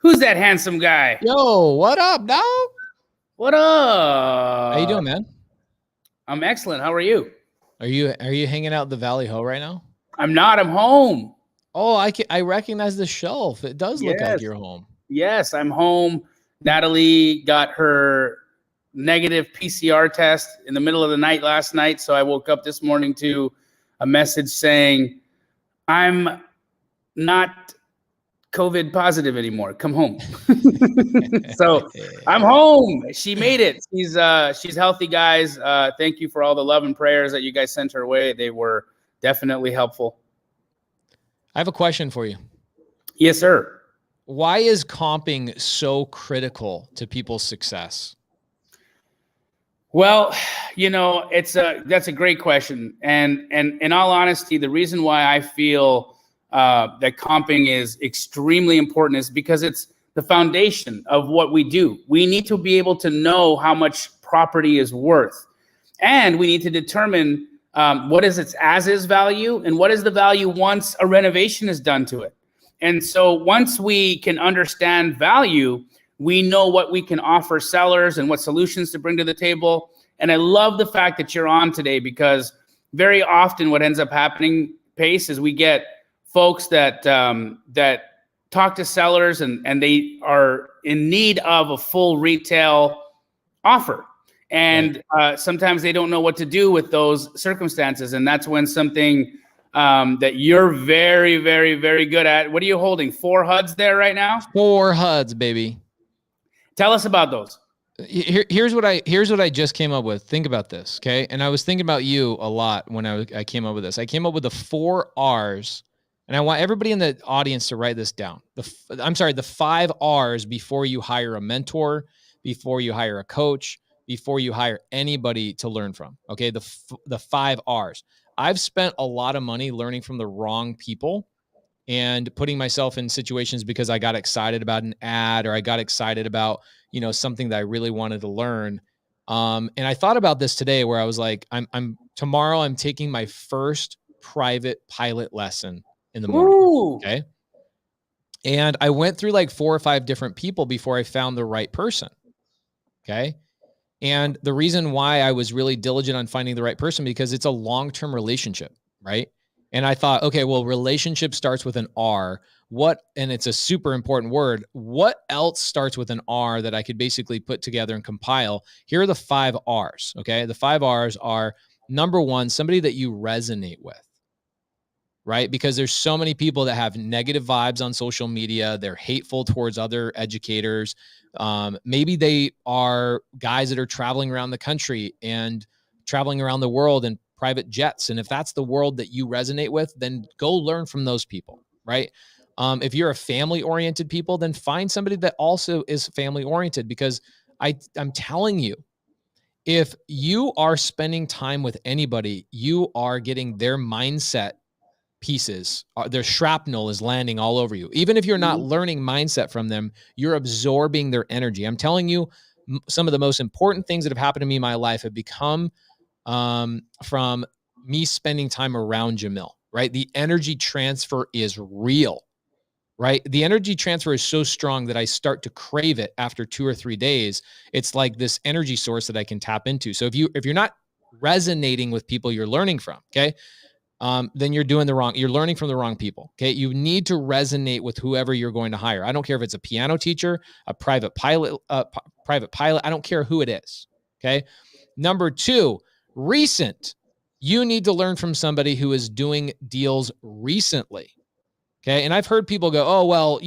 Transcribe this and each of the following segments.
Who's that handsome guy? Yo, what up, dog? What up? How you doing, man? I'm excellent. How are you? Are you hanging out in the Valley Ho right now? I'm not. I'm home. Oh, I recognize the shelf. It does look like you're home. Yes, I'm home. Natalie got her negative PCR test in the middle of the night last night, so I woke up this morning to a message saying, I'm not COVID positive anymore. Come home. So I'm home. She made it. She's healthy, guys. Thank you for all the love and prayers that you guys sent her way. They were definitely helpful. I have a question for you. Yes, sir. Why is comping so critical to people's success? Well, that's a great question. And in all honesty, the reason why I feel that comping is extremely important is because it's the foundation of what we do. We need to be able to know how much property is worth. And we need to determine what is its as-is value and what is the value once a renovation is done to it. And so once we can understand value, we know what we can offer sellers and what solutions to bring to the table. And I love the fact that you're on today, because very often what ends up happening, Pace, is we get folks that talk to sellers and they are in need of a full retail offer. And sometimes they don't know what to do with those circumstances. And that's when something that you're very, very, very good at. What are you holding? 4 HUDs there right now? 4 HUDs, baby. Tell us about those. Here's what I just came up with. Think about this, okay? And I was thinking about you a lot when I came up with this. I came up with the 4 R's, and I want everybody in the audience to write this down. The 5 R's before you hire a mentor, before you hire a coach, before you hire anybody to learn from. Okay, the 5 R's. I've spent a lot of money learning from the wrong people and putting myself in situations because I got excited about an ad, or I got excited about, something that I really wanted to learn. And I thought about this today, where I was like, tomorrow I'm taking my first private pilot lesson in the morning. Ooh. Okay. And I went through like 4 or 5 different people before I found the right person. Okay. And the reason why I was really diligent on finding the right person, because it's a long-term relationship, right? And I thought, okay, well, relationship starts with an R. And it's a super important word. What else starts with an R that I could basically put together and compile? Here are the 5 R's, okay? The 5 R's are, number 1, somebody that you resonate with, right? Because there's so many people that have negative vibes on social media. They're hateful towards other educators. Maybe they are guys that are traveling around the country and traveling around the world in private jets. And if that's the world that you resonate with, then go learn from those people, right? If you're a family-oriented people, then find somebody that also is family-oriented, because I'm telling you, if you are spending time with anybody, you are getting their mindset pieces. Their shrapnel is landing all over you. Even if you're not learning mindset from them, you're absorbing their energy. I'm telling you, some of the most important things that have happened to me in my life have become from me spending time around Jamil, right? The energy transfer is real, right? The energy transfer is so strong that I start to crave it after 2 or 3 days. It's like this energy source that I can tap into. So if you're not resonating with people you're learning from, okay, then you're learning from the wrong people. Okay. You need to resonate with whoever you're going to hire. I don't care if it's a piano teacher, a private pilot. I don't care who it is. Okay. Number 2, recent. You need to learn from somebody who is doing deals recently. Okay. And I've heard people go, oh, well,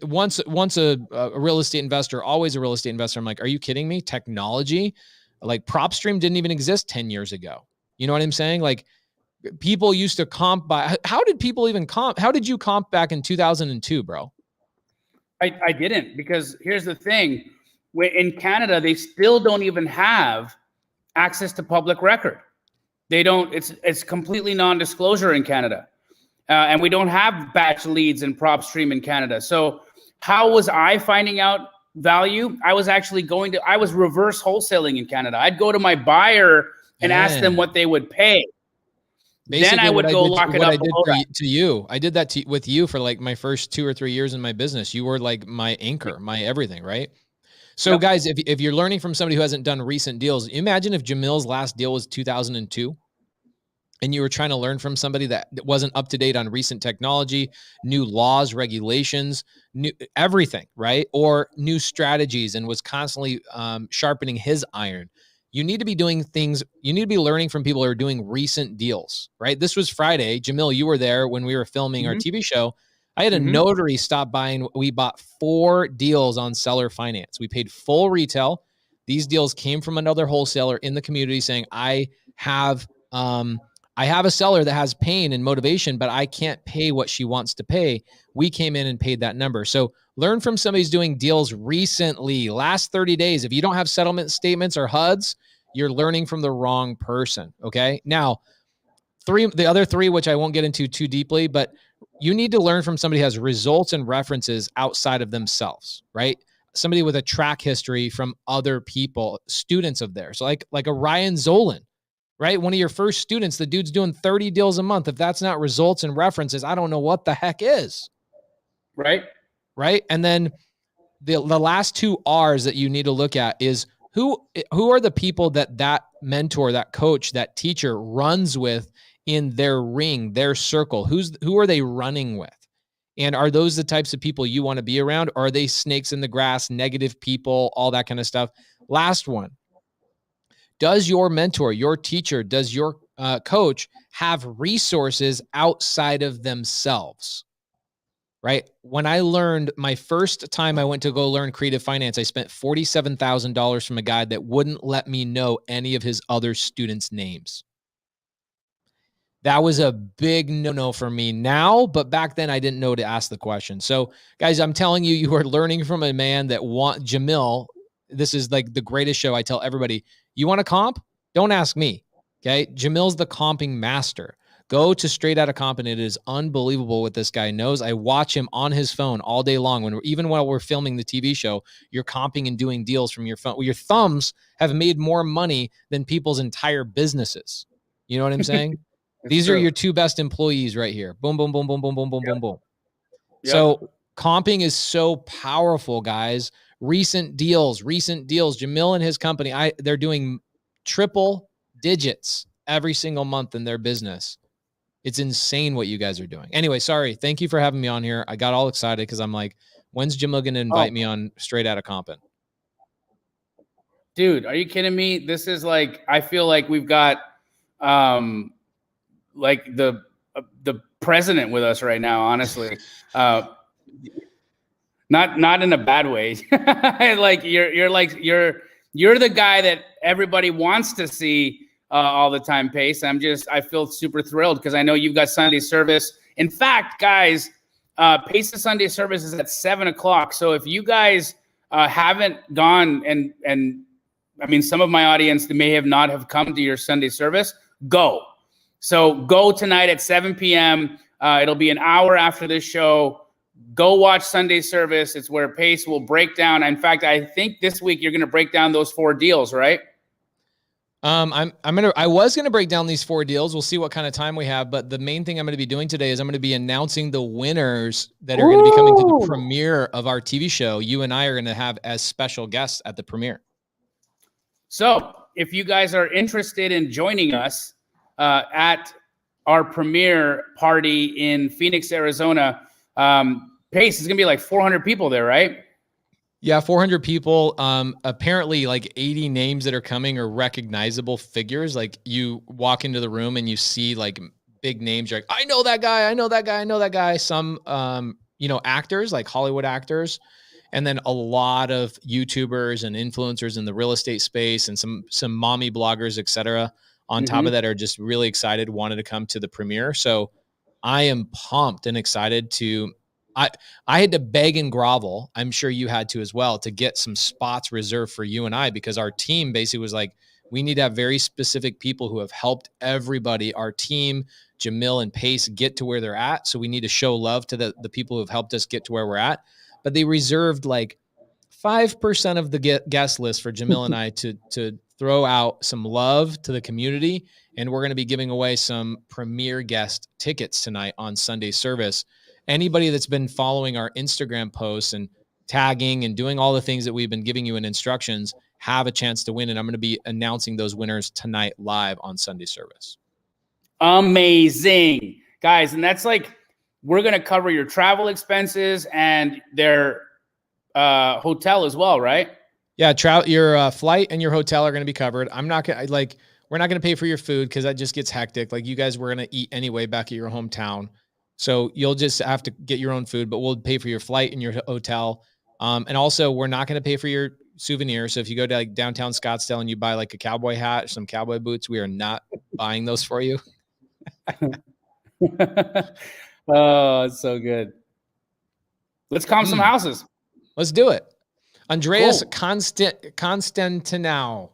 once a real estate investor, always a real estate investor. I'm like, are you kidding me? Technology, like PropStream didn't even exist 10 years ago. You know what I'm saying? Like, people used to comp by, how did people even comp? How did you comp back in 2002, bro? I didn't, because here's the thing. In Canada, they still don't even have access to public record. They don't, it's completely non-disclosure in Canada. And we don't have batch leads in PropStream in Canada. So how was I finding out value? I was actually I was reverse wholesaling in Canada. I'd go to my buyer and ask them what they would pay. Then I Basically, would go lock it what up I did below that. to you, I did that with you for like my first 2 or 3 years in my business. You were like my anchor, my everything, right? So Yep. guys, if you're learning from somebody who hasn't done recent deals, imagine if Jamil's last deal was 2002 and you were trying to learn from somebody that wasn't up to date on recent technology, new laws, regulations, new everything, right? Or new strategies and was constantly sharpening his iron. You need to be doing things, you need to be learning from people who are doing recent deals, right? This was Friday. Jamil, you were there when we were filming our TV show. I had a notary stop by and we bought 4 deals on seller finance. We paid full retail. These deals came from another wholesaler in the community saying, have I have a seller that has pain and motivation, but I can't pay what she wants to pay. We came in and paid that number. So learn from somebody who's doing deals recently, last 30 days. If you don't have settlement statements or HUDs, you're learning from the wrong person. Okay. Now, the other 3, which I won't get into too deeply, but you need to learn from somebody who has results and references outside of themselves, right? Somebody with a track history from other people, students of theirs, like a Ryan Zolan. Right? One of your first students, the dude's doing 30 deals a month. If that's not results and references, I don't know what the heck is. Right. Right. And then the last 2 R's that you need to look at is who are the people that mentor, that coach, that teacher runs with in their ring, their circle? Who are they running with? And are those the types of people you want to be around? Or are they snakes in the grass, negative people, all that kind of stuff? Last one. Does your mentor, your teacher, does your coach have resources outside of themselves? Right? When I learned my first time I went to go learn creative finance, I spent $47,000 from a guy that wouldn't let me know any of his other students' names. That was a big no-no for me now, but back then I didn't know to ask the question. So guys, I'm telling you, you are learning from a man that Jamil. This is like the greatest show. I tell everybody, you want a comp? Don't ask me. Okay. Jamil's the comping master. Go to Straight Outta Compin. It is unbelievable what this guy knows. I watch him on his phone all day long. Even while we're filming the TV show, you're comping and doing deals from your phone. Well, your thumbs have made more money than people's entire businesses. You know what I'm saying? These are your 2 best employees right here. Boom, boom, boom, boom, boom, boom, boom, boom, boom. So comping is so powerful, guys. Recent deals. Jamil and his company, they're doing triple digits every single month in their business. It's insane what you guys are doing. Anyway, sorry. Thank you for having me on here. I got all excited because I'm like, when's Jamil going to invite me on Straight Outta Compin? Dude, are you kidding me? This is like, I feel like we've got like the president with us right now, honestly. Not in a bad way. Like you're the guy that everybody wants to see all the time, Pace. I feel super thrilled because I know you've got Sunday service. In fact, guys, Pace's Sunday service is at 7:00. So if you guys haven't gone and I mean, some of my audience may have not have come to your Sunday service, go. So go tonight at 7 p.m. It'll be an hour after this show. Go watch Sunday service. It's where Pace will break down. In fact, I think this week you're going to break down those 4 deals, right? I was gonna break down these 4 deals. We'll see what kind of time we have, but the main thing I'm gonna be doing today is I'm gonna be announcing the winners that are gonna be coming to the premiere of our TV show. You and I are gonna have as special guests at the premiere. So if you guys are interested in joining us at our premiere party in Phoenix, Arizona, Pace is gonna be like 400 people there, right? Yeah, 400 people. Apparently like 80 names that are coming are recognizable figures. Like you walk into the room and you see like big names. You're like, I know that guy. I know that guy. I know that guy. Some, actors, like Hollywood actors, and then a lot of YouTubers and influencers in the real estate space and some mommy bloggers, etc. On top of that are just really excited, wanted to come to the premiere. So I am pumped and excited to, I had to beg and grovel. I'm sure you had to as well to get some spots reserved for you and I, because our team basically was like, we need to have very specific people who have helped everybody, our team, Jamil and Pace, get to where they're at. So we need to show love to the people who have helped us get to where we're at. But they reserved like 5% of the guest list for Jamil and I to throw out some love to the community. And we're going to be giving away some premier guest tickets tonight on Sunday service. Anybody that's been following our Instagram posts and tagging and doing all the things that we've been giving you in instructions have a chance to win. And I'm going to be announcing those winners tonight live on Sunday service. Amazing, guys. And that's like, we're going to cover your travel expenses and their hotel as well, right? Yeah, your flight and your hotel are going to be covered. I'm not going to we're not going to pay for your food because that just gets hectic. Like you guys were going to eat anyway back at your hometown. So you'll just have to get your own food, but we'll pay for your flight and your hotel. And also we're not going to pay for your souvenirs. So if you go to like downtown Scottsdale and you buy like a cowboy hat, some cowboy boots, we are not buying those for you. Oh, it's so good. Let's comp some houses. Let's do it. Andreas Cool. Constantinou.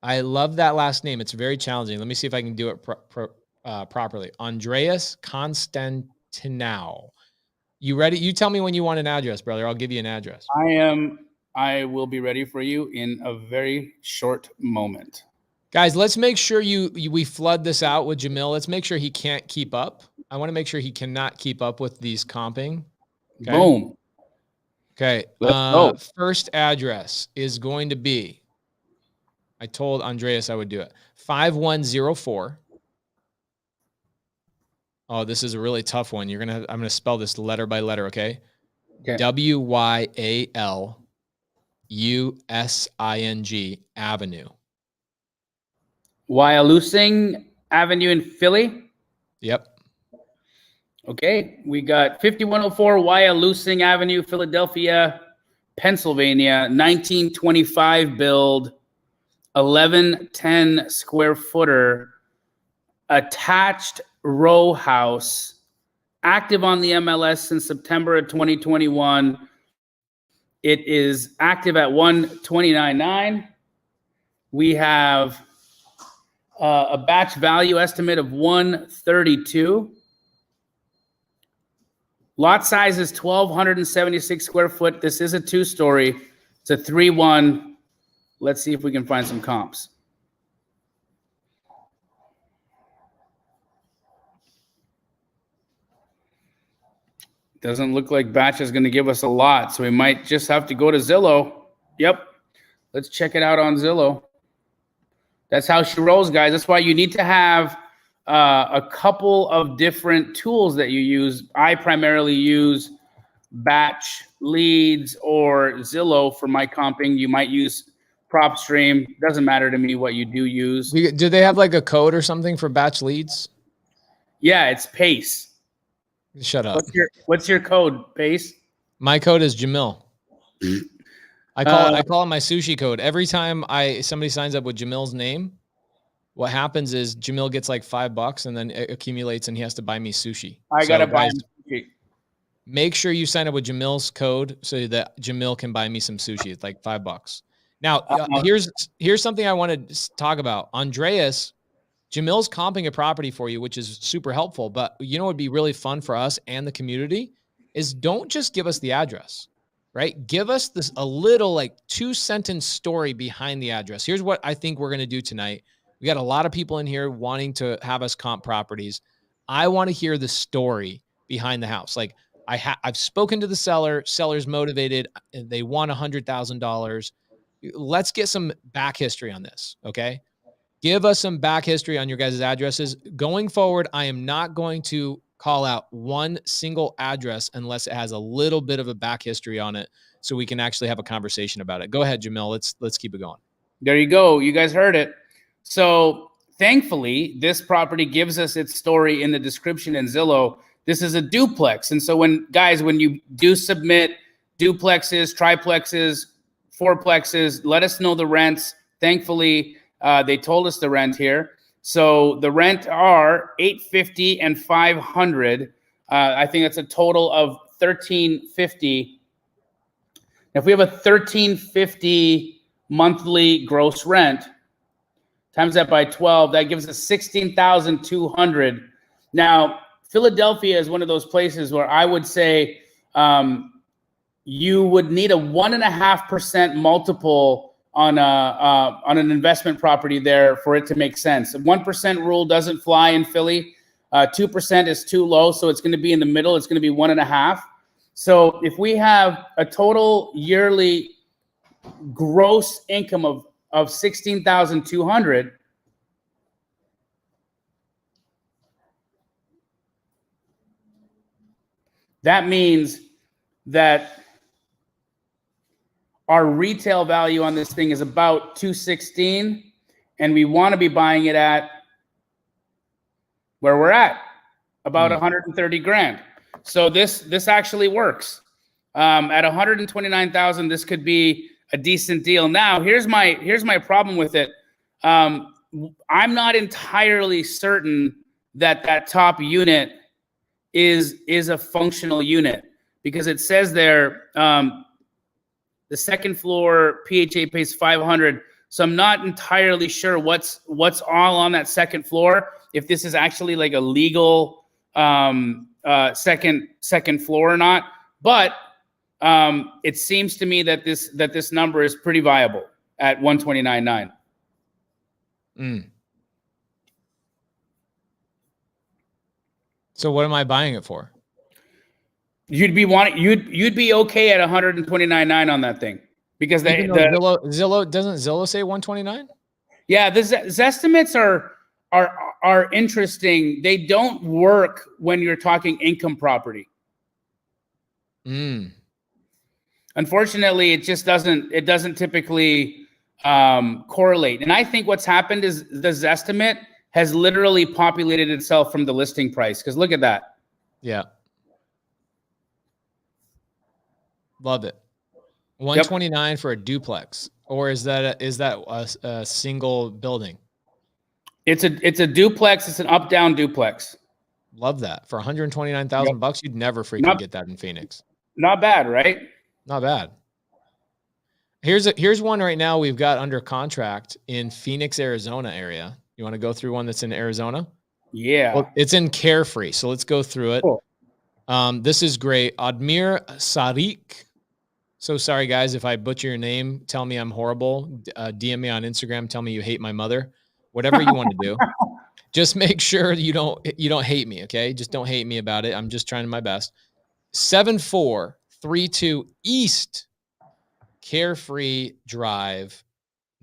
I love that last name. It's very challenging. Let me see if I can do it properly. Andreas Constantinou. You ready? You tell me when you want an address, brother. I'll give you an address. I will be ready for you in a very short moment. Guys, let's make sure we flood this out with Jamil. Let's make sure he can't keep up. I want to make sure he cannot keep up with these comping. Okay? Boom. Okay. Let's go. First address is going to be, I told Andreas I would do it, 5104. Oh, this is a really tough one. I'm going to spell this letter by letter, okay? WYALUSING Avenue. Wyalusing Avenue in Philly? Yep. Okay, we got 5104 Wyalusing Avenue, Philadelphia, Pennsylvania, 1925 build, 1110 square footer, attached row house, active on the MLS since September of 2021. It is active at 129.9. We have a batch value estimate of 132. Lot size is 1,276 square foot. This is a 2-story. It's a 3-1. Let's see if we can find some comps. Doesn't look like Batch is going to give us a lot, so we might just have to go to Zillow. Yep. Let's check it out on Zillow. That's how she rolls, guys. That's why you need to have a couple of different tools that you use. I primarily use Batch, Leads, or Zillow for my comping. You might use PropStream. Doesn't matter to me what you do use. Do they have like a code or something for Batch Leads? Yeah, it's PACE. Shut up. What's your code, PACE? My code is Jamil. I call it my sushi code. Every time somebody signs up with Jamil's name, what happens is Jamil gets like $5 and then it accumulates and he has to buy me sushi. I gotta buy him sushi. Make sure you sign up with Jamil's code so that Jamil can buy me some sushi. It's like $5. Now, here's something I want to talk about. Andreas, Jamil's comping a property for you, which is super helpful. But you know what would be really fun for us and the community is don't just give us the address, right? Give us a little like 2-sentence story behind the address. Here's what I think we're going to do tonight. We got a lot of people in here wanting to have us comp properties. I want to hear the story behind the house. Like I've spoken to the seller. Seller's motivated. They want $100,000. Let's get some back history on this. Okay. Give us some back history on your guys' addresses. Going forward, I am not going to call out one single address unless it has a little bit of a back history on it so we can actually have a conversation about it. Go ahead, Jamil. Let's keep it going. There you go. You guys heard it. So thankfully, this property gives us its story in the description in Zillow. This is a duplex. And so when you do submit duplexes, triplexes, fourplexes, let us know the rents. Thankfully, they told us the rent here. So the rent are $850 and $500. I think that's a total of $1,350. If we have a $1,350 monthly gross rent, times that by 12, that gives us $16,200. Now, Philadelphia is one of those places where I would say you would need a 1.5% multiple on an investment property there for it to make sense. The 1% rule doesn't fly in Philly. 2% is too low, so it's going to be in the middle. It's going to be 1.5. So if we have a total yearly gross income of 16,200, that means that our retail value on this thing is about 216, and we want to be buying it at where we're at, about 130 grand. So this actually works. At 129,000, this could be a decent deal. Now, here's my problem with it. I'm not entirely certain that top unit is a functional unit, because it says there the second floor PHA pays 500. So I'm not entirely sure what's all on that second floor, if this is actually like a legal second floor or not. But it seems to me that this number is pretty viable at 129.9. So what am I buying it for? You'd be okay at 129.9 on that thing, because Zillow doesn't Zillow say 129? Yeah, the Zestimates are interesting. They don't work when you're talking income property. Unfortunately, it just doesn't typically correlate. And I think what's happened is the Zestimate has literally populated itself from the listing price. Because look at that. Yeah. Love it. 129 for a duplex, or is that a single building? It's a duplex. It's an up-down duplex. Love that. For 129,000 bucks, you'd never freaking get that in Phoenix. Not bad, right? Not bad. Here's one right now we've got under contract in Phoenix, Arizona area. You want to go through one that's in Arizona? Yeah. Well, it's in Carefree, so let's go through it. Cool. This is great. Admir Sadiq. So sorry, guys, if I butcher your name. Tell me I'm horrible. DM me on Instagram. Tell me you hate my mother. Whatever you want to do. Just make sure you don't hate me, okay? Just don't hate me about it. I'm just trying my best. 7432 East Carefree Drive,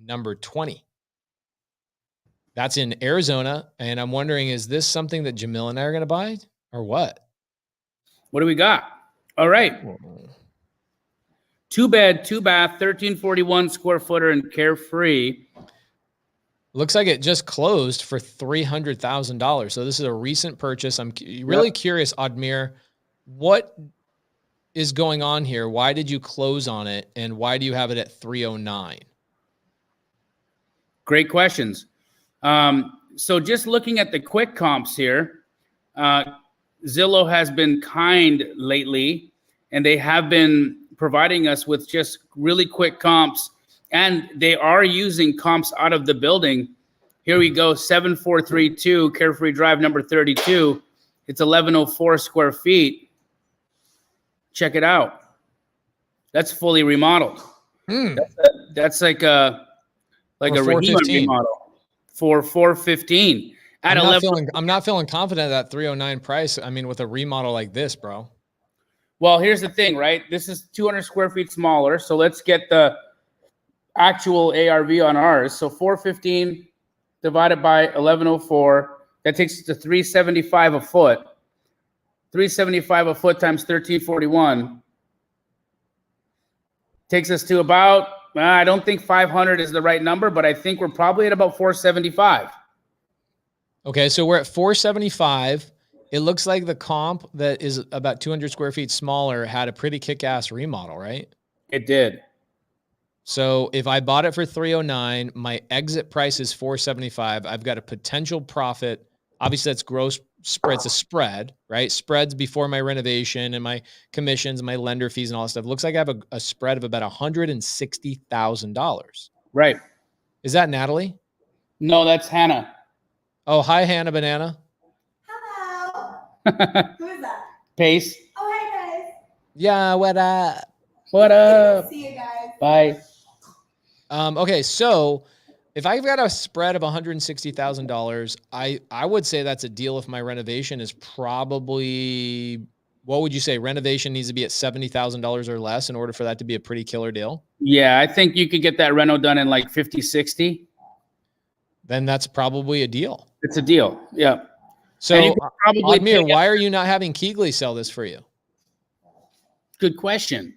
number 20. That's in Arizona, and I'm wondering, is this something that Jamil and I are going to buy, or what? What do we got? All right. 2-bed, 2-bath, 1341 square footer in Carefree. Looks like it just closed for $300,000. So this is a recent purchase. I'm really curious, Admir, what is going on here? Why did you close on it, and why do you have it at 309? Great questions. So just looking at the quick comps here, Zillow has been kind lately, and they have been providing us with just really quick comps, and they are using comps out of the building. Here we go, 7432 Carefree Drive, number 32. It's 1104 square feet. Check it out. That's fully remodeled. That's like a Rahima remodel for 415 at 11. I'm not feeling confident at that 309 price. I mean, with a remodel like this, bro. Well, here's the thing, right? This is 200 square feet smaller. So let's get the actual ARV on ours. So 415 divided by 1104, that takes us to 375 a foot. 375 a foot times 1341 takes us to about, I don't think 500 is the right number, but I think we're probably at about 475. Okay, so we're at 475. It looks like the comp that is about 200 square feet smaller had a pretty kick-ass remodel, right? It did. So if I bought it for 309, my exit price is 475. I've got a potential profit. Obviously, that's gross spread. It's a spread, right? Spreads before my renovation and my commissions, my lender fees and all that stuff. It looks like I have a spread of about $160,000. Right. Is that Natalie? No, that's Hannah. Oh, hi, Hannah Banana. Hello. Who is that? Pace. Oh, hey, guys. Yeah, what up? What up? See you guys. Bye. Okay, so if I've got a spread of $160,000, I would say that's a deal if my renovation is probably, what would you say? Renovation needs to be at $70,000 or less in order for that to be a pretty killer deal? Yeah, I think you could get that reno done in like 50, 60. Then that's probably a deal. It's a deal. Yeah. So, Admir, why are you not having Keegley sell this for you? Good question.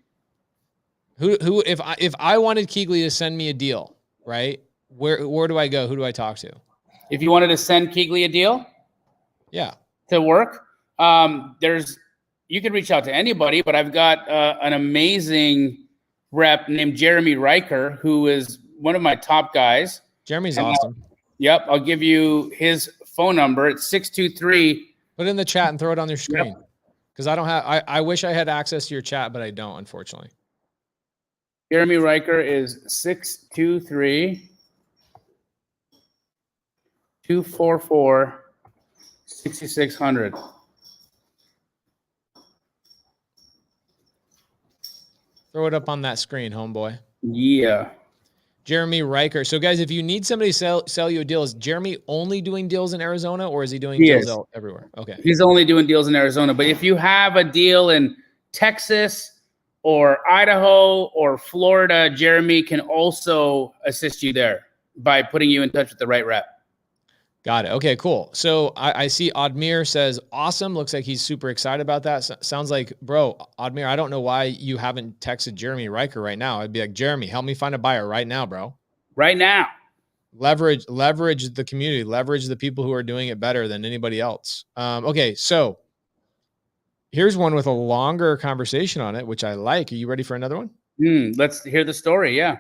Who if I wanted Keegley to send me a deal, right? Where do I go? Who do I talk to? If you wanted to send Keegley a deal, yeah, to work, you could reach out to anybody, but I've got an amazing rep named Jeremy Riker, who is one of my top guys. Jeremy's awesome. Yep, I'll give you his phone number. It's 623. Put it in the chat and throw it on your screen. Because I don't have, I wish I had access to your chat, but I don't, unfortunately. Jeremy Riker is 623 244 6600. Throw it up on that screen, homeboy. Yeah. Jeremy Riker. So, guys, if you need somebody to sell you a deal, is Jeremy only doing deals in Arizona, or is he doing deals everywhere? Okay. He's only doing deals in Arizona. But if you have a deal in Texas or Idaho or Florida, Jeremy can also assist you there by putting you in touch with the right rep. Got it. Okay, cool. So I see Admir says, awesome. Looks like he's super excited about that. Sounds like, bro, Admir, I don't know why you haven't texted Jeremy Riker right now. I'd be like, Jeremy, help me find a buyer right now, bro. Right now. Leverage the community, leverage the people who are doing it better than anybody else. Okay, so here's one with a longer conversation on it, which I like. Are you ready for another one? Let's hear the story. Yeah.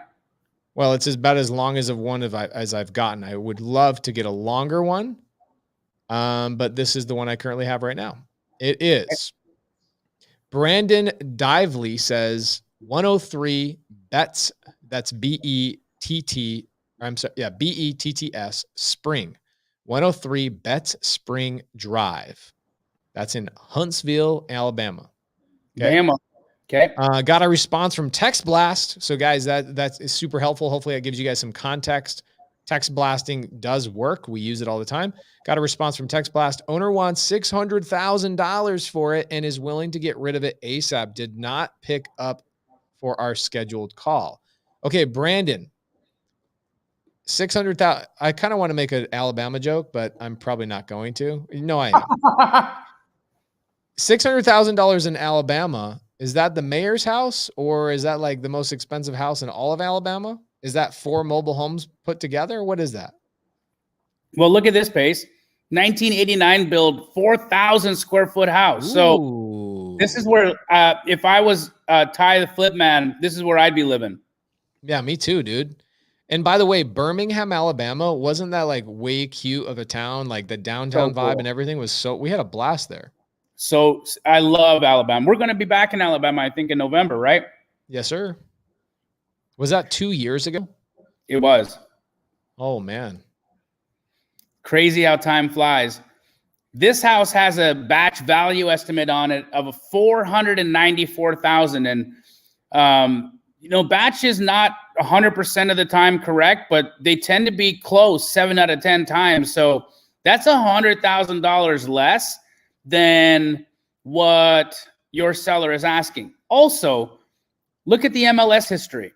Well, it's about as long as as I've gotten. I would love to get a longer one, but this is the one I currently have right now. It is Brandon Dively says 103 Betts. That's B-E-T-T. I'm sorry, yeah, B-E-T-T-S Spring 103 Betts Spring Drive. That's in Huntsville, Alabama. Okay. Bama. Okay. Got a response from Text Blast. So guys, that's super helpful. Hopefully that gives you guys some context. Text blasting does work. We use it all the time. Got a response from Text Blast. Owner wants $600,000 for it and is willing to get rid of it ASAP. Did not pick up for our scheduled call. Okay, Brandon. 600,000. I kind of want to make an Alabama joke, but I'm probably not going to. No, I am. $600,000 in Alabama. Is that the mayor's house, or is that like the most expensive house in all of Alabama? Is that 4 mobile homes put together? What is that? Well, look at this pace. 1989 build, 4,000 square foot house. Ooh. So this is where, if I was Ty the Flip Man, this is where I'd be living. Yeah, me too, dude. And by the way, Birmingham, Alabama, wasn't that like way cute of a town? Like the downtown vibe and everything was we had a blast there. So I love Alabama. We're going to be back in Alabama, I think, in November, right? Yes, sir. Was that 2 years ago? It was. Oh, man. Crazy how time flies. This house has a batch value estimate on it of $494,000. And, you know, batch is not 100% of the time correct, but they tend to be close 7 out of 10 times. So that's $100,000 less than what your seller is asking. Also, look at the MLS history.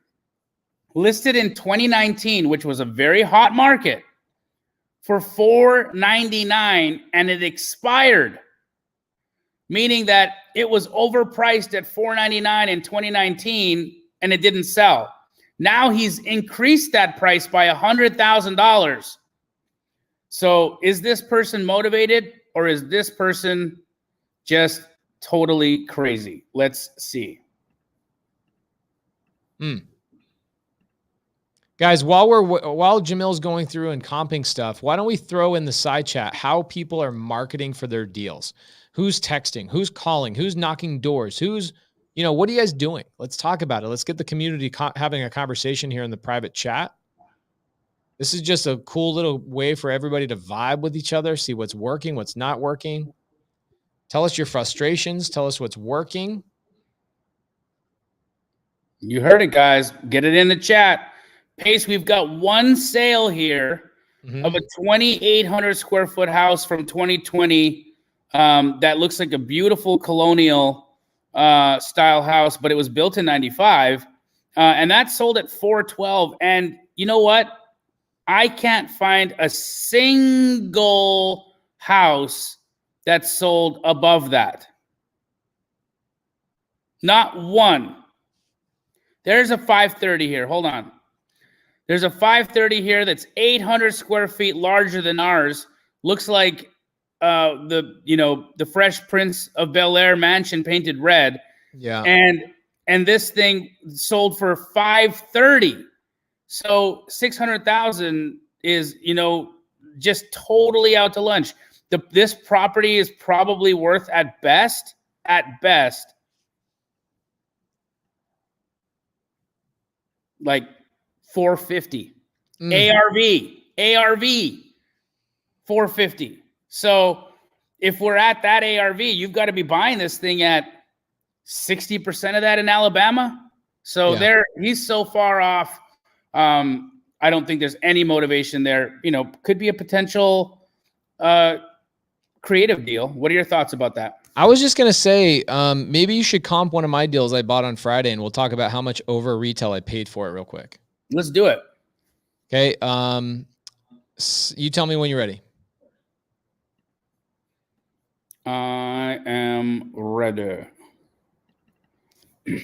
Listed in 2019, which was a very hot market, for $499, and it expired, meaning that it was overpriced at $499 in 2019 and it didn't sell. Now he's increased that price by $100,000. So is this person motivated, or is this person just totally crazy? Let's see. Guys, while Jamil's going through and comping stuff, why don't we throw in the side chat how people are marketing for their deals? Who's texting? Who's calling? Who's knocking doors? Who's, you know, what are you guys doing? Let's talk about it. Let's get the community having a conversation here in the private chat. This is just a cool little way for everybody to vibe with each other, see what's working, what's not working. Tell us your frustrations. Tell us what's working. You heard it, guys. Get it in the chat. Pace, we've got one sale here of a 2,800 square foot house from 2020 that looks like a beautiful colonial style house, but it was built in 95. And that sold at 412. And you know what? I can't find a single house that's sold above that. Not one. There's a 530 here. Hold on. There's a 530 here that's 800 square feet larger than ours. Looks like the Fresh Prince of Bel-Air mansion painted red. Yeah. And this thing sold for 530. So 600,000 is, just totally out to lunch. This property is probably worth at best, like 450. ARV 450. So if we're at that ARV, you've got to be buying this thing at 60% of that in Alabama. So he's so far off. I don't think there's any motivation there. Could be a potential creative deal. What are your thoughts about that? I was just going to say, maybe you should comp one of my deals I bought on Friday, and we'll talk about how much over retail I paid for it real quick. Let's do it. Okay. You tell me when you're ready. I am ready.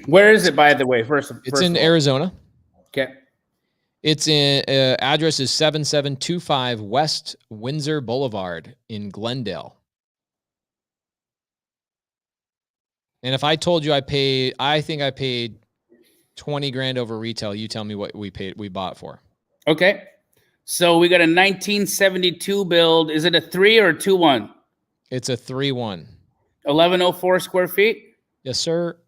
Where is it, by the way? It's in Arizona. Okay. It's in address is 7725 West Windsor Boulevard in Glendale. And if I told you I think I paid 20 grand over retail, you tell me what we bought for. Okay. So we got a 1972 build. Is it a 3 or a 2-1? It's a 3-1. 1104 square feet? Yes, sir.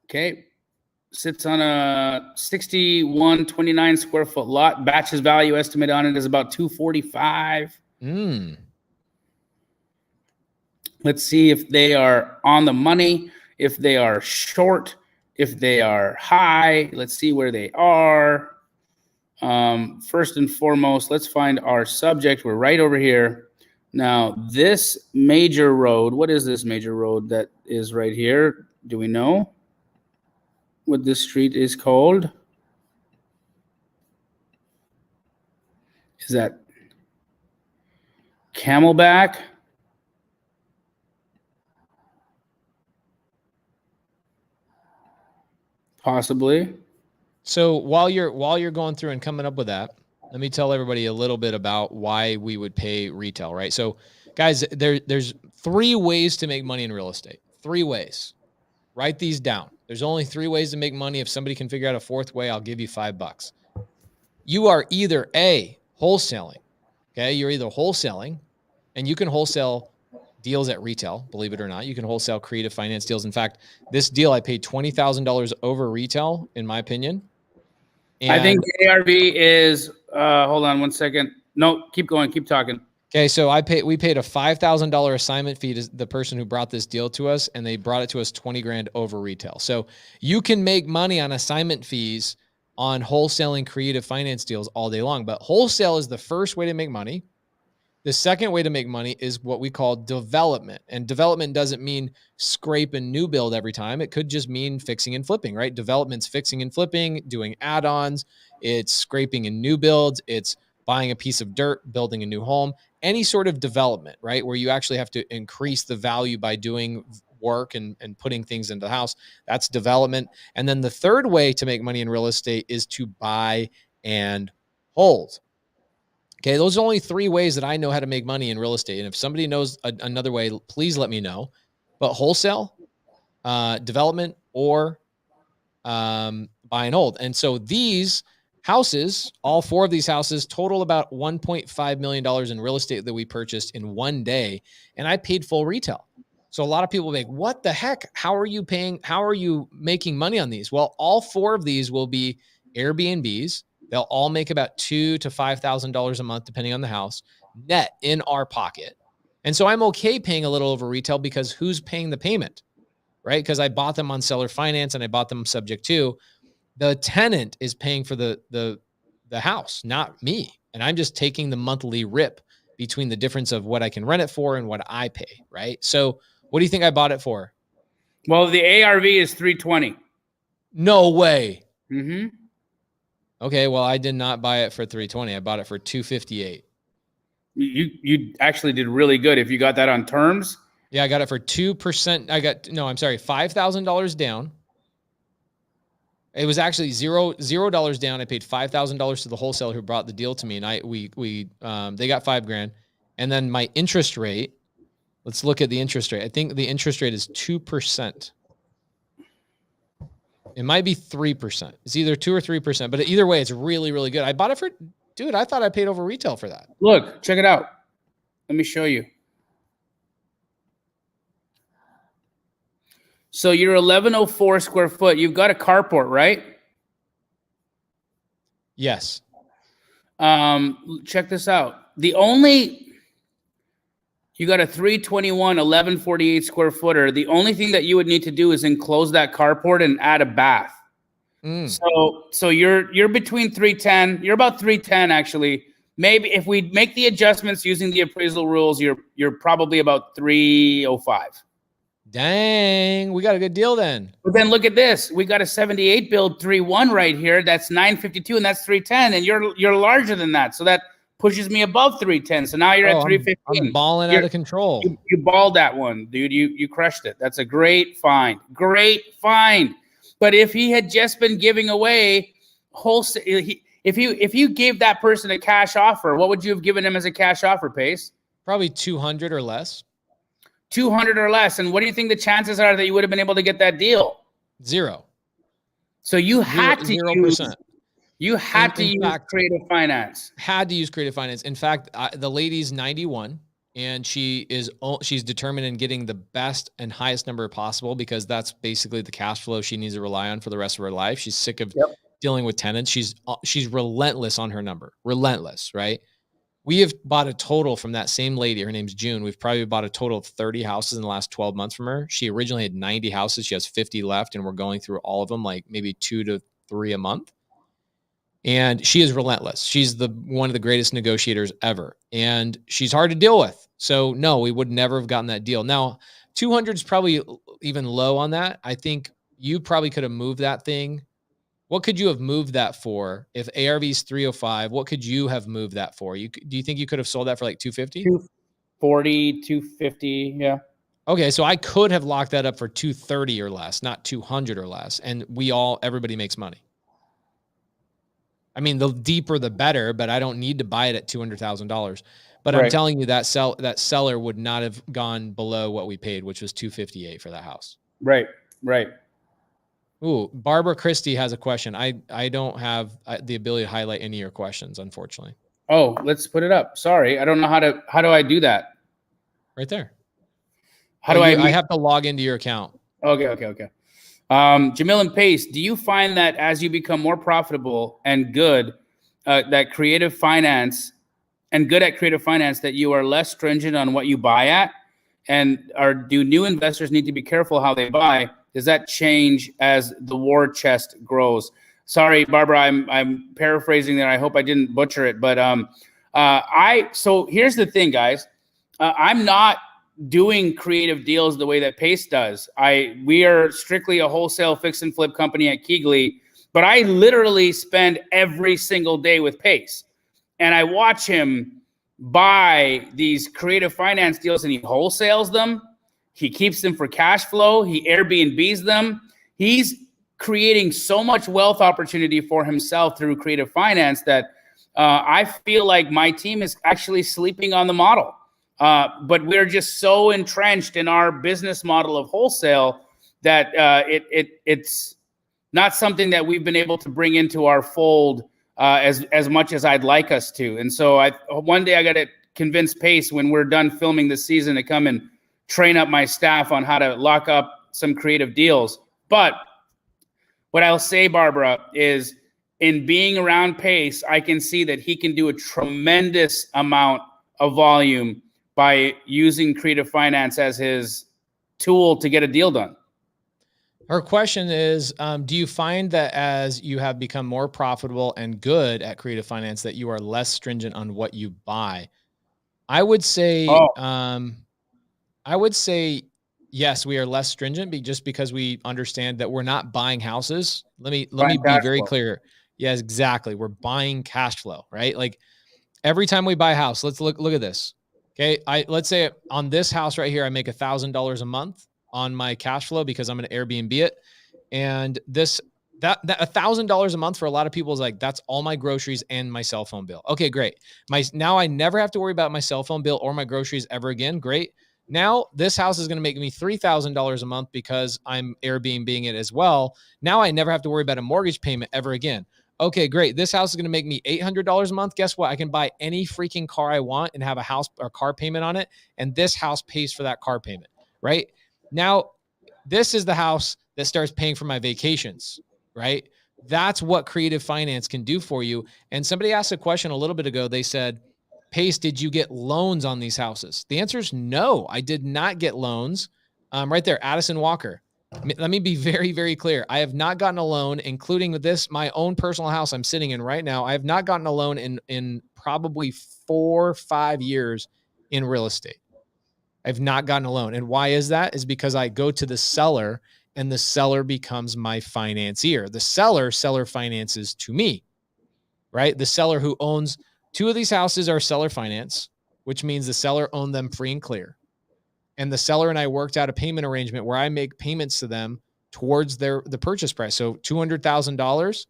Okay. Sits on a 6129 square foot lot. Batch's value estimate on it is about 245. Let's see if they are on the money, if they are short, if they are high. Let's see where they are. First and foremost, let's find our subject. We're right over here. Now, this major road, what is this major road that is right here? Do we know what this street is called? Is that Camelback? Possibly. So while you're going through and coming up with that, let me tell everybody a little bit about why we would pay retail, right? So guys, there's 3 ways to make money in real estate. 3 ways. Write these down. There's only 3 ways to make money. If somebody can figure out a 4th way, I'll give you $5. You are either A, wholesaling. Okay. You're either wholesaling, and you can wholesale deals at retail, believe it or not. You can wholesale creative finance deals. In fact, this deal I paid $20,000 over retail, in my opinion. And I think the ARV is hold on one second. No, keep going, keep talking. Okay, so we paid a $5,000 assignment fee to the person who brought this deal to us, and they brought it to us 20 grand over retail. So you can make money on assignment fees on wholesaling creative finance deals all day long, but wholesale is the first way to make money. The second way to make money is what we call development. And development doesn't mean scrape and new build every time. It could just mean fixing and flipping, right? Development's fixing and flipping, doing add-ons. It's scraping and new builds. It's buying a piece of dirt, building a new home, any sort of development, right? Where you actually have to increase the value by doing work and putting things into the house. That's development. And then the third way to make money in real estate is to buy and hold. Okay, those are only 3 ways that I know how to make money in real estate. And if somebody knows another way, please let me know. But wholesale, development, or buy and hold. And so these houses, all 4 of these houses, total about $1.5 million in real estate that we purchased in one day. And I paid full retail. So a lot of people will be like, what the heck? How are you making money on these? Well, all 4 of these will be Airbnbs. They'll all make about $2,000 to $5,000 a month, depending on the house, net in our pocket. And so I'm okay paying a little over retail because who's paying the payment, right? Because I bought them on seller finance and I bought them subject to. The tenant is paying for the house, not me. And I'm just taking the monthly rip between the difference of what I can rent it for and what I pay, right? So what do you think I bought it for? Well, the ARV is 320. No way. Mm-hmm. Okay, well, I did not buy it for 320. I bought it for 258. You actually did really good if you got that on terms. Yeah, I got it for 2%. $5,000 down. It was actually $0 down. I paid $5,000 to the wholesaler who brought the deal to me, and they got $5,000. And then my interest rate. Let's look at the interest rate. I think the interest rate is 2%. It might be 3%. It's either 2 or 3%, but either way, it's really, really good. I bought it for, dude, I thought I paid over retail for that. Look, check it out. Let me show you. So you're 1104 square foot. You've got a carport, right? Yes. Check this out. You got a 321, 1148 square footer. The only thing that you would need to do is enclose that carport and add a bath. So you're between 310. You're about 310 actually. Maybe if we make the adjustments using the appraisal rules, you're probably about 305. Dang, we got a good deal then. But then look at this. We got a 78 build 3.1 right here. That's 952 and that's 310. And you're larger than that. So that pushes me above 310. So now you're at 315. I'm balling out of control. You balled that one, dude. You crushed it. That's a great find. Great find. But if he had just been giving away wholesale, if you gave that person a cash offer, what would you have given him as a cash offer, Pace? Probably 200 or less. 200 or less. And what do you think the chances are that you would have been able to get that deal? 0. So you had to 0%. You had to use creative finance. Had to use creative finance. In fact, the lady's 91, and she's determined in getting the best and highest number possible because that's basically the cash flow she needs to rely on for the rest of her life. She's sick of dealing with tenants. She's relentless on her number. Relentless, right? We have bought a total from that same lady. Her name's June. We've probably bought a total of 30 houses in the last 12 months from her. She originally had 90 houses. She has 50 left, and we're going through all of them, like maybe 2 to 3 a month. And she is relentless. She's one of the greatest negotiators ever. And she's hard to deal with. So no, we would never have gotten that deal. Now, 200 is probably even low on that. I think you probably could have moved that thing. What could you have moved that for? If ARV is 305, what could you have moved that for? Do you think you could have sold that for like 250? 240, 250, yeah. Okay, so I could have locked that up for 230 or less, not 200 or less. And everybody makes money. I mean, the deeper the better, but I don't need to buy it at $200,000. But right. I'm telling you that seller would not have gone below what we paid, which was $258 for that house. Right. Ooh, Barbara Christie has a question. I don't have the ability to highlight any of your questions, unfortunately. Oh, let's put it up. Sorry, I don't know how do I do that? Right there. I have to log into your account. Okay. Jamil and Pace, do you find that as you become more profitable and good, that creative finance and good at creative finance, that you are less stringent on what you buy at? And do new investors need to be careful how they buy? Does that change as the war chest grows? Sorry, Barbara, I'm paraphrasing there. I hope I didn't butcher it. But so here's the thing, guys. I'm not doing creative deals the way that Pace does. We are strictly a wholesale fix and flip company at Keegley, but I literally spend every single day with Pace. And I watch him buy these creative finance deals and he wholesales them. He keeps them for cash flow. He Airbnbs them. He's creating so much wealth opportunity for himself through creative finance that I feel like my team is actually sleeping on the model. But we're just so entrenched in our business model of wholesale that it's not something that we've been able to bring into our fold as much as I'd like us to. And so one day I got to convince Pace when we're done filming this season to come and train up my staff on how to lock up some creative deals. But what I'll say, Barbara, is in being around Pace, I can see that he can do a tremendous amount of volume by using creative finance as his tool to get a deal done. Her question is, do you find that as you have become more profitable and good at creative finance, that you are less stringent on what you buy? I would say, Oh, I would say yes, we are less stringent just because we understand that we're not buying houses. Let me buying be cash very flow. clear. Yes, exactly. We're buying cash flow, right? Like every time we buy a house, let's look at this. Okay. Let's say on this house right here, I make $1,000 a month on my cash flow because I'm going to Airbnb it. And that $1,000 a month for a lot of people is like, that's all my groceries and my cell phone bill. Okay, great. Now I never have to worry about my cell phone bill or my groceries ever again. Great. Now this house is going to make me $3,000 a month because I'm Airbnb-ing it as well. Now I never have to worry about a mortgage payment ever again. Okay, great. This house is going to make me $800 a month. Guess what? I can buy any freaking car I want and have a house or car payment on it. And this house pays for that car payment, right? Now, this is the house that starts paying for my vacations, right? That's what creative finance can do for you. And somebody asked a question a little bit ago. They said, Pace, did you get loans on these houses? The answer is no, I did not get loans. Right there, Addison Walker. Let me be very, very clear. I have not gotten a loan, including with this, my own personal house I'm sitting in right now. I have not gotten a loan in probably 4 or 5 years in real estate. I've not gotten a loan. And why is that? Is because I go to the seller and the seller becomes my financier. The seller finances to me, right? The seller who owns 2 of these houses are seller finance, which means the seller owned them free and clear. And the seller and I worked out a payment arrangement where I make payments to them towards the purchase price. So $200,000,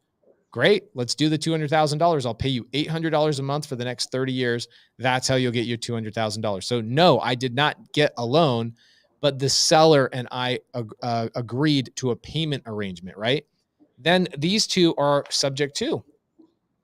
great. Let's do the $200,000. I'll pay you $800 a month for the next 30 years. That's how you'll get your $200,000. So no, I did not get a loan, but the seller and I agreed to a payment arrangement, right? Then these two are subject to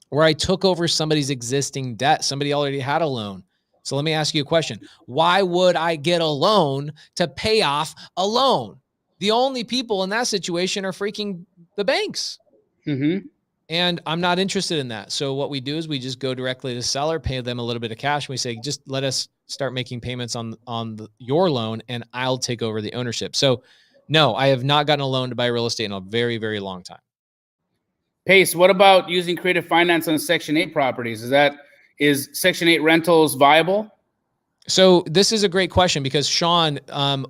where I took over somebody's existing debt. Somebody already had a loan. So let me ask you a question. Why would I get a loan to pay off a loan? The only people in that situation are freaking the banks. Mm-hmm. And I'm not interested in that. So what we do is we just go directly to the seller, pay them a little bit of cash. And we say, just let us start making payments on your loan and I'll take over the ownership. So no, I have not gotten a loan to buy real estate in a very, very long time. Pace, what about using creative finance on Section 8 properties? Is Section 8 rentals viable? So this is a great question because Sean,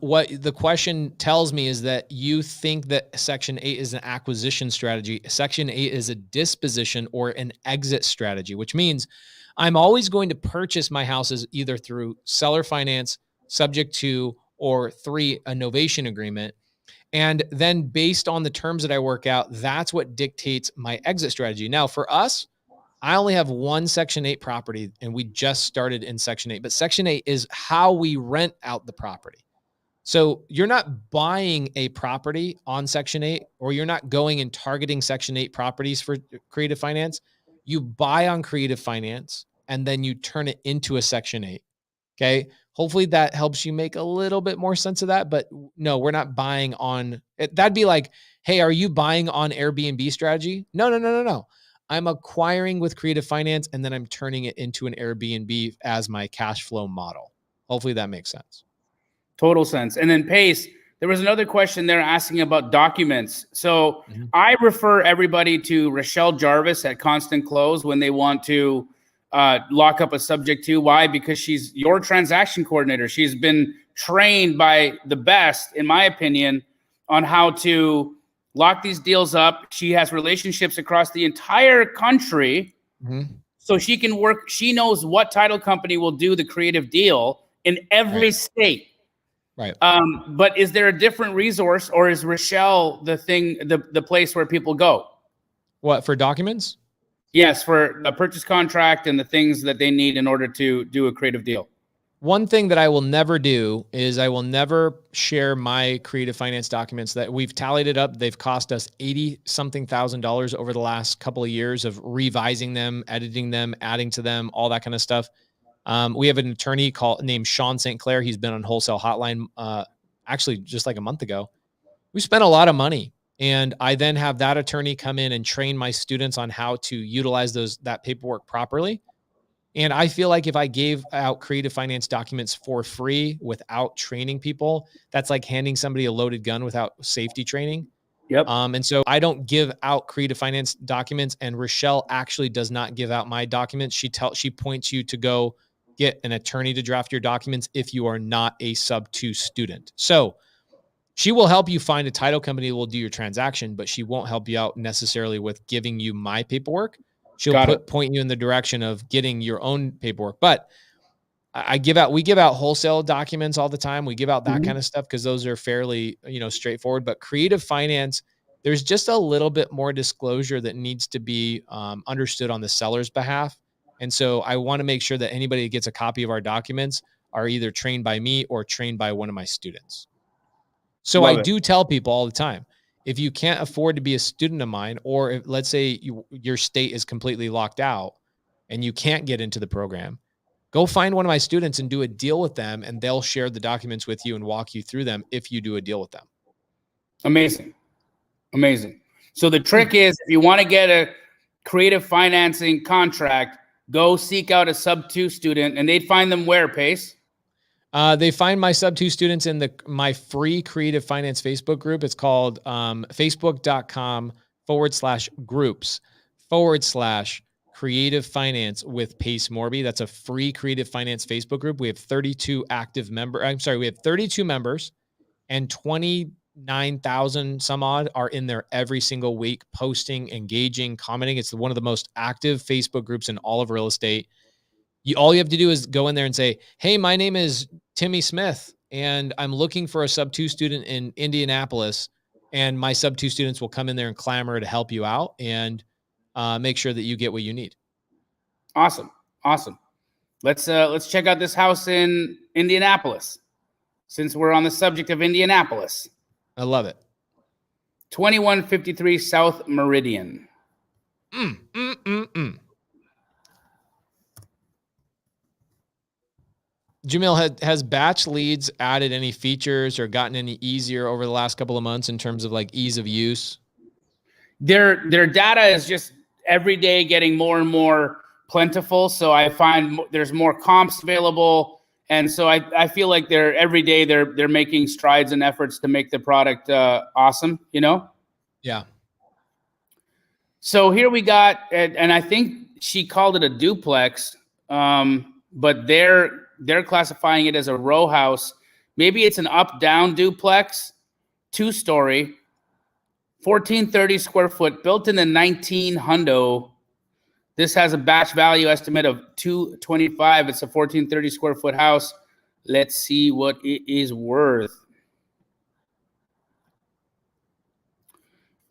what the question tells me is that you think that Section 8 is an acquisition strategy. Section 8 is a disposition or an exit strategy, which means I'm always going to purchase my houses either through seller finance, subject to, or 3, a novation agreement. And then based on the terms that I work out, that's what dictates my exit strategy. Now, for us, I only have one Section 8 property and we just started in Section 8, but Section 8 is how we rent out the property. So you're not buying a property on Section 8 or you're not going and targeting Section 8 properties for creative finance. You buy on creative finance and then you turn it into a Section 8. Okay. Hopefully that helps you make a little bit more sense of that. But no, we're not buying on it. That'd be like, hey, are you buying on Airbnb strategy? No. I'm acquiring with creative finance and then I'm turning it into an Airbnb as my cash flow model. Hopefully that makes sense. Total sense. And then Pace, there was another question there asking about documents. So I refer everybody to Rochelle Jarvis at Constant Close when they want to lock up a subject to. Why? Because she's your transaction coordinator. She's been trained by the best, in my opinion, on how to lock these deals up. She has relationships across the entire country. So she can work. She knows what title company will do the creative deal in every state. Right. But is there a different resource, or is Rochelle the place where people go? What, for documents? Yes, for a purchase contract and the things that they need in order to do a creative deal. One thing that I will never do is I will never share my creative finance documents that we've tallied it up. They've cost us $80-something thousand over the last couple of years of revising them, editing them, adding to them, all that kind of stuff. We have an attorney named Sean St. Clair. He's been on Wholesale Hotline actually just like a month ago. We spent a lot of money. And I then have that attorney come in and train my students on how to utilize that paperwork properly. And I feel like if I gave out creative finance documents for free without training people, that's like handing somebody a loaded gun without safety training. Yep. And so I don't give out creative finance documents, and Rochelle actually does not give out my documents. She points you to go get an attorney to draft your documents if you are not a sub-2 student. So she will help you find a title company that will do your transaction, but she won't help you out necessarily with giving you my paperwork. She'll point you in the direction of getting your own paperwork. But we give out wholesale documents all the time. We give out that kind of stuff because those are fairly, straightforward. But creative finance, there's just a little bit more disclosure that needs to be understood on the seller's behalf. And so I want to make sure that anybody that gets a copy of our documents are either trained by me or trained by one of my students. So I do tell people all the time, if you can't afford to be a student of mine, or if, let's say your state is completely locked out and you can't get into the program, go find one of my students and do a deal with them, and they'll share the documents with you and walk you through them if you do a deal with them. Amazing. Amazing. So the trick is, if you want to get a creative financing contract, go seek out a sub-2 student, and they'd find them where, Pace? They find my sub-2 students in my free creative finance Facebook group. It's called facebook.com/groups/creative finance with Pace Morby. That's a free creative finance Facebook group. We have 32 active members. We have 32 members, and 29,000 some odd are in there every single week, posting, engaging, commenting. It's one of the most active Facebook groups in all of real estate. All you have to do is go in there and say, hey, my name is Timmy Smith, and I'm looking for a sub-2 student in Indianapolis. And my sub-2 students will come in there and clamor to help you out and make sure that you get what you need. Awesome. Awesome. Let's check out this house in Indianapolis, since we're on the subject of Indianapolis. I love it. 2153 South Meridian. Jamil, has Batch Leads added any features or gotten any easier over the last couple of months in terms of like ease of use? Their data is just every day getting more and more plentiful. So I find there's more comps available. And so I feel like every day they're making strides and efforts to make the product awesome, Yeah. So here we got, and I think she called it a duplex, but they're classifying it as a row house. Maybe it's an up-down duplex, 2-story, 1430 square foot, built in the 1900. This has a batch value estimate of $225. It's a 1430 square foot house. Let's see what it is worth.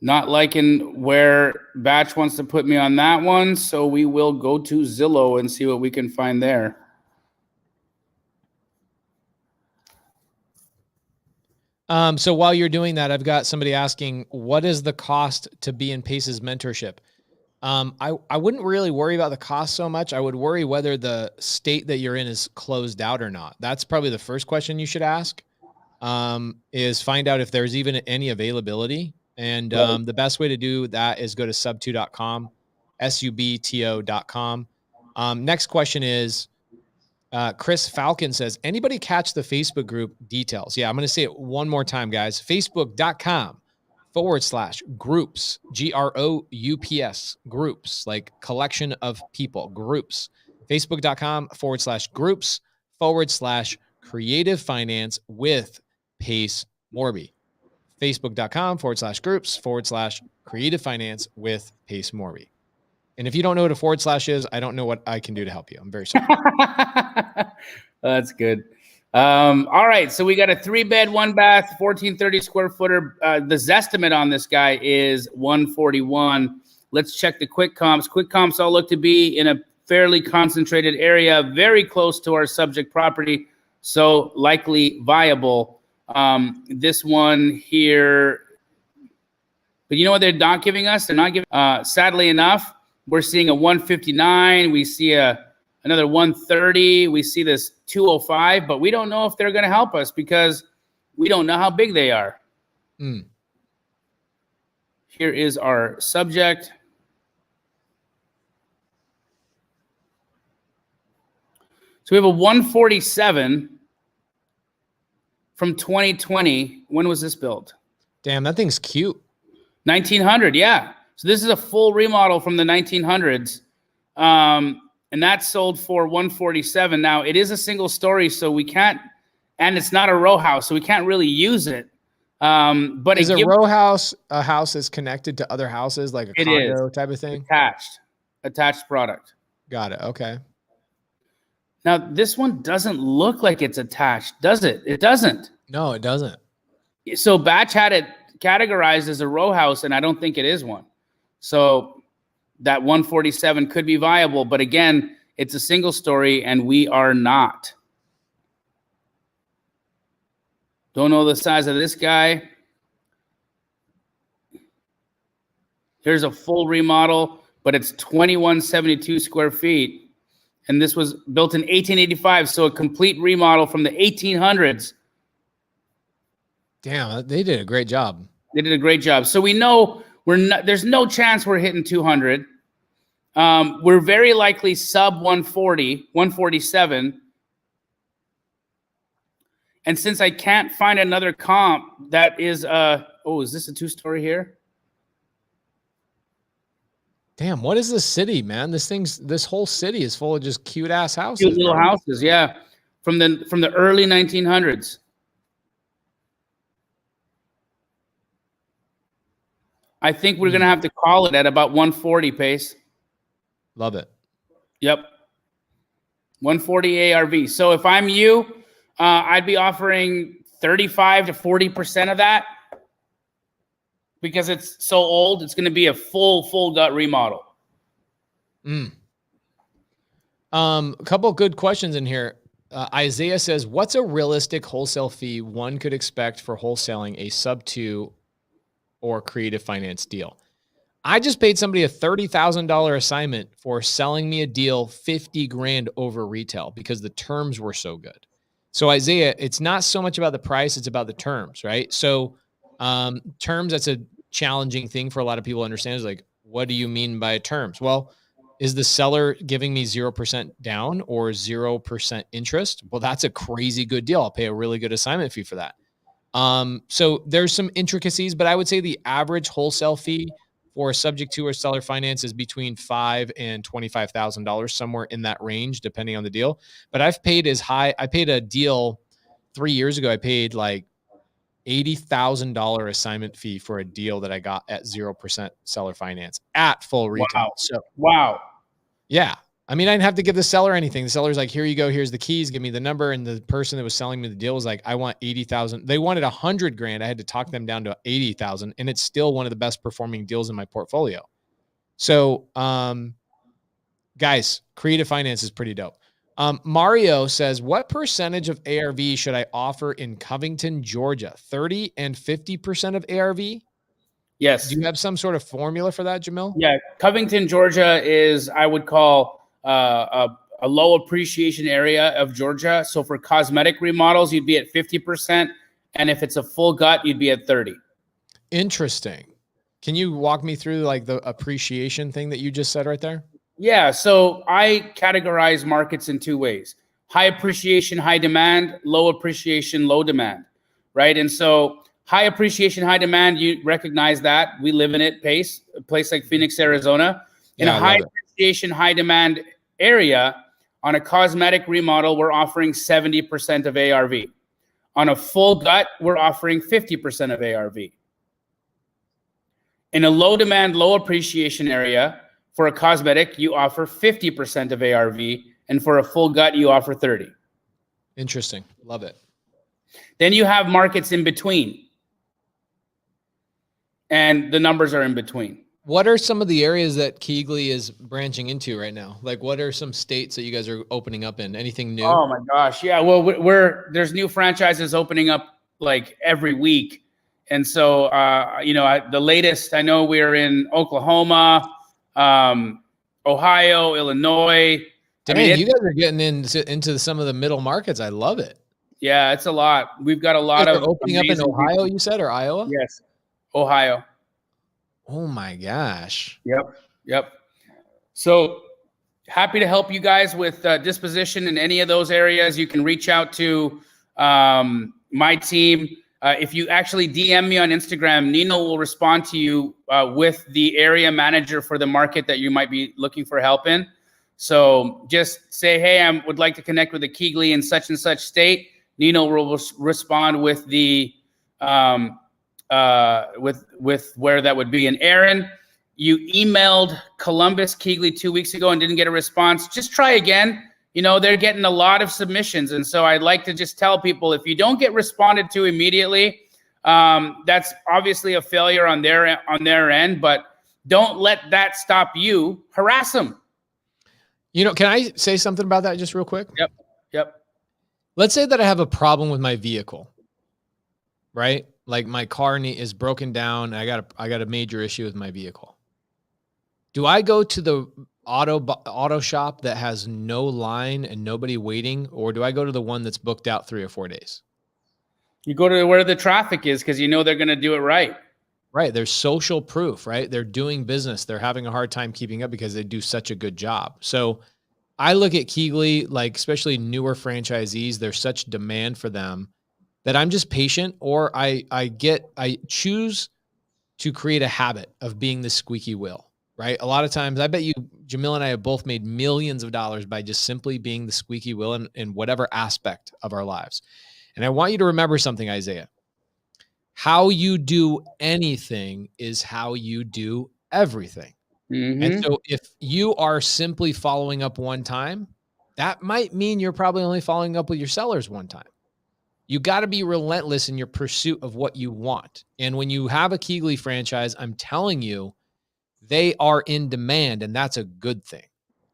Not liking where Batch wants to put me on that one, so we will go to Zillow and see what we can find there. So while you're doing that, I've got somebody asking, what is the cost to be in Pace's mentorship? I wouldn't really worry about the cost so much. I would worry whether the state that you're in is closed out or not. That's probably the first question you should ask, is find out if there's even any availability. And the best way to do that is go to sub2.com, subto.com. Next question is, Chris Falcon says, anybody catch the Facebook group details? Yeah, I'm going to say it one more time, guys. Facebook.com/groups, GROUPS, groups, like collection of people, groups. Facebook.com/groups/creative finance with Pace Morby. Facebook.com/groups/creative finance with Pace Morby. And if you don't know what a / is, I don't know what I can do to help you. I'm very sorry. That's good. All right. So we got a 3-bed, 1-bath, 1430 square footer. The Zestimate on this guy is 141. Let's check the quick comps. Quick comps all look to be in a fairly concentrated area, very close to our subject property. So likely viable. This one here, but you know what they're not giving us? They're not giving, sadly enough, we're seeing a 159. We see another 130. We see this 205, but we don't know if they're going to help us because we don't know how big they are. Here is our subject. So we have a 147 from 2020. When was this built? Damn, that thing's cute. 1900, yeah. So this is a full remodel from the 1900s. And that's sold for 147. Now, it is a single story, so we can't, and it's not a row house, so we can't really use it. But is a row house a house that's connected to other houses, like a condo type of thing? Attached product. Got it. Okay. Now, this one doesn't look like it's attached, does it? It doesn't. No, it doesn't. So Batch had it categorized as a row house, and I don't think it is one. So that 147 could be viable, but again, it's a single story, and we are not. Don't know the size of this guy. Here's a full remodel, but it's 2172 square feet. And this was built in 1885, so a complete remodel from the 1800s. Damn, they did a great job. They did a great job. So we know there's no chance we're hitting 200. We're very likely sub 140, 147. And since I can't find another comp that is, is this a two-story here? Damn, what is this city, man? This whole city is full of just cute ass houses. Cute little houses, yeah. From the early 1900s. I think we're gonna have to call it at about 140 pace. Love it. Yep. 140 ARV. So if I'm you, I'd be offering 35 to 40% of that because it's so old. It's going to be a full gut remodel. A couple of good questions in here. Isaiah says, what's a realistic wholesale fee one could expect for wholesaling a sub 2 or creative finance deal? I just paid somebody a $30,000 assignment for selling me a deal 50 grand over retail because the terms were so good. So Isaiah, it's not so much about the price, it's about the terms, right? So terms, that's a challenging thing for a lot of people to understand, is like, what do you mean by terms? Well, is the seller giving me 0% down or 0% interest? Well, that's a crazy good deal. I'll pay a really good assignment fee for that. So there's some intricacies, but I would say the average wholesale fee for subject to or seller finance is between $5,000 and $25,000, somewhere in that range, depending on the deal. But I've paid as high. I paid a deal 3 years ago. I paid like $80,000 assignment fee for a deal that I got at 0% seller finance at full retail. Wow. So Yeah. I mean, I didn't have to give the seller anything. The seller's like, here you go. Here's the keys. Give me the number. And the person that was selling me the deal was like, I want 80,000. They wanted 100 grand. I had to talk them down to 80,000. And it's still one of the best performing deals in my portfolio. So, guys, creative finance is pretty dope. Mario says, what percentage of ARV should I offer in Covington, Georgia? 30 and 50% of ARV? Yes. Do you have some sort of formula for that, Jamil? Yeah. Covington, Georgia is, I would call, a low appreciation area of Georgia. So for cosmetic remodels, you'd be at 50%. And if it's a full gut, you'd be at 30. Interesting. Can you walk me through like the appreciation thing that you just said right there? Yeah. So I categorize markets in two ways: high appreciation, high demand; low appreciation, low demand. Right. And so high appreciation, high demand, you recognize that. We live in it, Pace, a place like Phoenix, Arizona. In a high appreciation, high demand area, on a cosmetic remodel, we're offering 70% of ARV. On a full gut, we're offering 50% of ARV. In a low demand, low appreciation area, for a cosmetic, you offer 50% of ARV. And for a full gut, you offer 30. Interesting. Love it. Then you have markets in between. And the numbers are in between. What are some of the areas that Keegley is branching into right now? Like, what are some states that you guys are opening up in? Anything new? Oh my gosh. Yeah. Well, there's new franchises opening up like every week. And so, the latest, I know we're in Oklahoma, Ohio, Illinois. Dang, you guys are getting into some of the middle markets. I love it. Yeah, it's a lot. We've got a lot of opening up in Ohio, you said, or Iowa? Yes. Ohio. Oh my gosh. Yep. So happy to help you guys with disposition in any of those areas. You can reach out to my team. If you actually DM me on Instagram, Nino will respond to you with the area manager for the market that you might be looking for help in. So just say, hey, I would like to connect with a Keegley in such and such state. Nino will respond with the with where that would be. And Aaron, you emailed Columbus Keegley 2 weeks ago and didn't get a response. Just try again. You know, they're getting a lot of submissions. And so I'd like to just tell people, if you don't get responded to immediately, that's obviously a failure on their end, but don't let that stop you. Harass them. You know, can I say something about that just real quick? Yep. Let's say that I have a problem with my vehicle, right? Like my car is broken down. I got a major issue with my vehicle. Do I go to the auto shop that has no line and nobody waiting, or do I go to the one that's booked out 3 or 4 days? You go to where the traffic is because you know they're going to do it right. Right. There's social proof, right? They're doing business. They're having a hard time keeping up because they do such a good job. So I look at Keegley, like especially newer franchisees, there's such demand for them that I'm just patient, or I choose to create a habit of being the squeaky wheel, right? A lot of times, I bet you, Jamil and I have both made millions of dollars by just simply being the squeaky wheel in whatever aspect of our lives. And I want you to remember something, Isaiah. How you do anything is how you do everything. Mm-hmm. And so if you are simply following up one time, that might mean you're probably only following up with your sellers one time. You got to be relentless in your pursuit of what you want. And when you have a Keegley franchise, I'm telling you, they are in demand, and that's a good thing.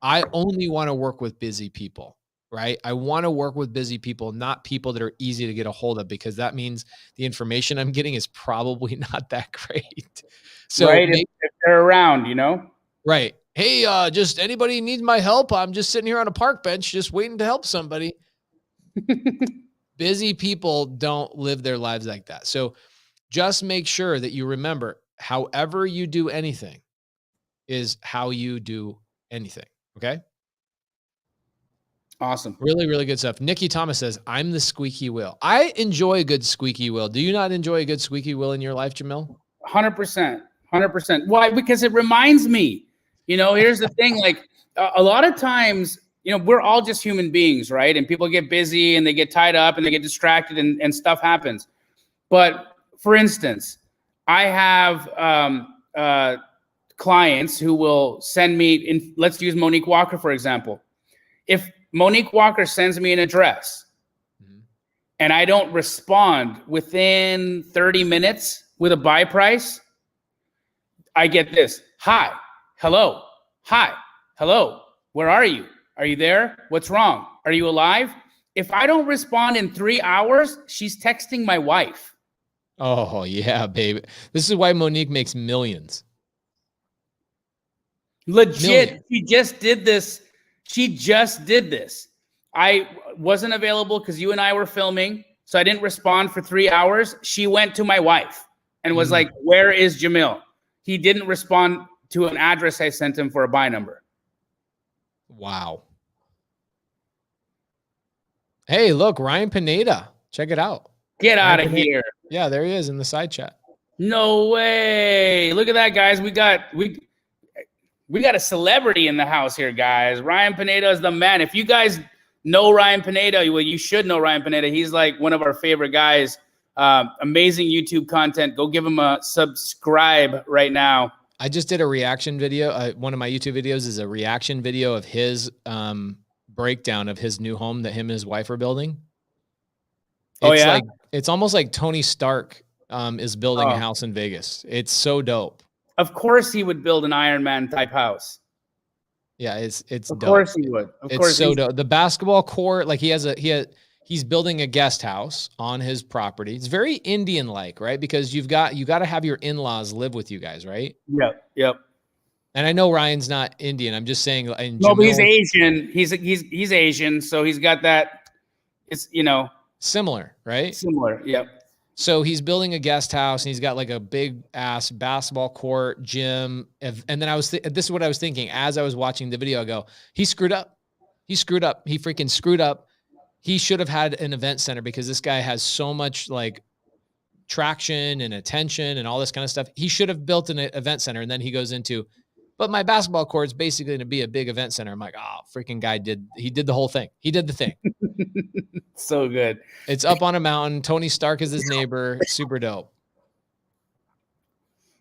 I only want to work with busy people, right? I want to work with busy people, not people that are easy to get a hold of, because that means the information I'm getting is probably not that great. So right, if they're around, you know? Right. Hey, just anybody needs my help? I'm just sitting here on a park bench, just waiting to help somebody. Busy people don't live their lives like that. So just make sure that you remember, however you do anything is how you do anything. Okay. Awesome. Really, really good stuff. Nikki Thomas says, I'm the squeaky wheel. I enjoy a good squeaky wheel. Do you not enjoy a good squeaky wheel in your life, Jamil? 100%. 100%. Why? Because it reminds me, you know, here's the thing, like a lot of times, you know, we're all just human beings, right? And people get busy and they get tied up and they get distracted and stuff happens. But for instance, I have clients who will send me, let's use Monique Walker, for example. If Monique Walker sends me an address and I don't respond within 30 minutes with a buy price, I get this. Hi, hello, hi, hello, where are you? Are you there? What's wrong? Are you alive? If I don't respond in 3 hours, she's texting my wife. Oh, yeah, baby. This is why Monique makes millions. Legit. She just did this. I wasn't available because you and I were filming, so I didn't respond for 3 hours. She went to my wife and was like, where is Jamil? He didn't respond to an address I sent him for a buy number. Wow. Hey, look, Ryan Pineda. Check it out. Get out of here. Yeah, there he is in the side chat. No way. Look at that, guys. We got a celebrity in the house here, guys. Ryan Pineda is the man. If you guys know Ryan Pineda, well, you should know Ryan Pineda. He's like one of our favorite guys. Amazing YouTube content. Go give him a subscribe right now. I just did a reaction video. One of my YouTube videos is a reaction video of his breakdown of his new home that him and his wife are building. It's almost like Tony Stark is building a house in Vegas. It's so dope. Of course he would build an Iron Man type house. Yeah, it's of dope. Course he would. Of course so dope. The basketball court, like he's building a guest house on his property. It's very Indian-like, right? Because you got to have your in-laws live with you guys, right? Yep. And I know Ryan's not Indian. I'm just saying. No, but he's Asian. He's Asian, so he's got that. It's, you know, similar, right? Similar. Yep. So he's building a guest house and he's got like a big ass basketball court, gym. And then this is what I was thinking as I was watching the video. I go, he screwed up. He screwed up. He freaking screwed up. He should have had an event center because this guy has so much like traction and attention and all this kind of stuff. He should have built an event center. And then he goes into, but my basketball court is basically going to be a big event center. I'm like, oh, freaking guy did the whole thing. He did the thing. So good. It's up on a mountain. Tony Stark is his neighbor. Super dope.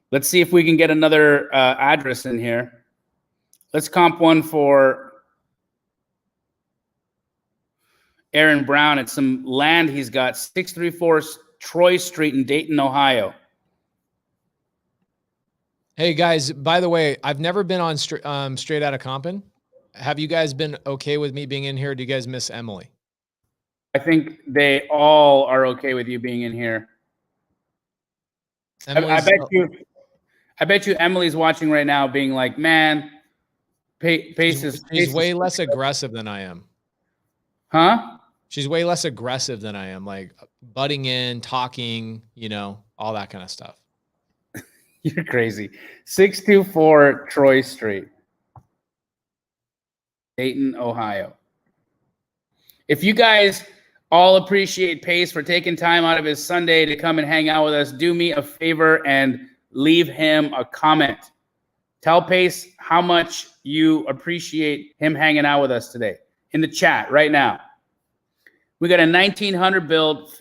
Let's see if we can get another address in here. Let's comp one for Aaron Brown. It's some land he's got, 634 Troy Street in Dayton, Ohio. Hey guys, by the way, I've never been on Straight Outta Compin. Have you guys been okay with me being in here? Do you guys miss Emily? I think they all are okay with you being in here. I bet you Emily's watching right now being like, man, Pace is way less aggressive than I am. Huh? She's way less aggressive than I am, like butting in, talking, you know, all that kind of stuff. You're crazy. 624 Troy Street, Dayton, Ohio. If you guys all appreciate Pace for taking time out of his Sunday to come and hang out with us, do me a favor and leave him a comment. Tell Pace how much you appreciate him hanging out with us today in the chat right now. We got a 1900 build.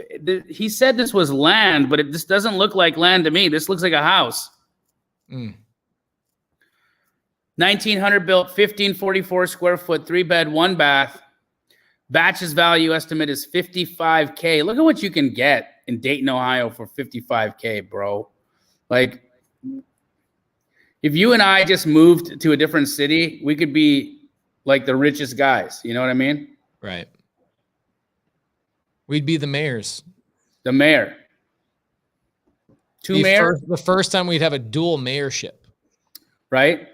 He said this was land, but this doesn't look like land to me. This looks like a house. 1900 built, 1544 square foot, 3-bed, 1-bath. Batch's value estimate is $55K. Look at what you can get in Dayton, Ohio for $55K, bro. Like, if you and I just moved to a different city, we could be like the richest guys. You know what I mean? Right. We'd be the mayors. The mayor. Two mayors. The first time we'd have a dual mayorship. Right?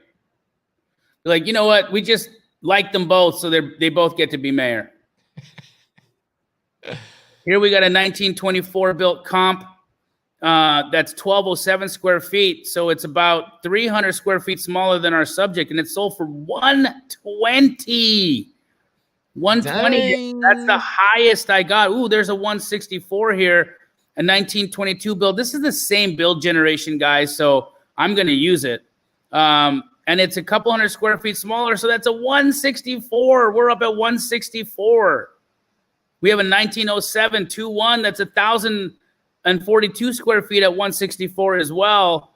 Like, you know what? We just like them both, so they both get to be mayor. Here we got a 1924 built comp. That's 1207 square feet. So it's about 300 square feet smaller than our subject, and it sold for 120. 120. Dang. That's the highest I got. Ooh, there's a 164 here, a 1922 build. This is the same build generation, guys, so I'm going to use it. And it's a couple hundred square feet smaller, so that's a 164. We're up at 164. We have a 1907 2-1. That's 1,042 square feet at 164 as well.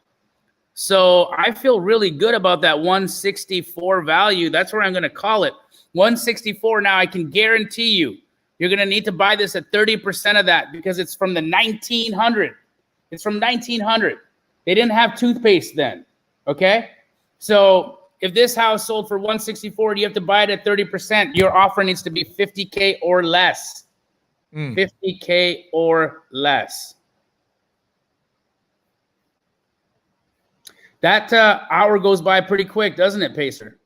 So I feel really good about that 164 value. That's where I'm going to call it. 164. Now I can guarantee you, you're going to need to buy this at 30% of that because it's from the 1900. It's from 1900. They didn't have toothpaste then. Okay. So if this house sold for 164, you have to buy it at 30%. Your offer needs to be 50K or less. 50K or less. That hour goes by pretty quick, doesn't it, Pacer?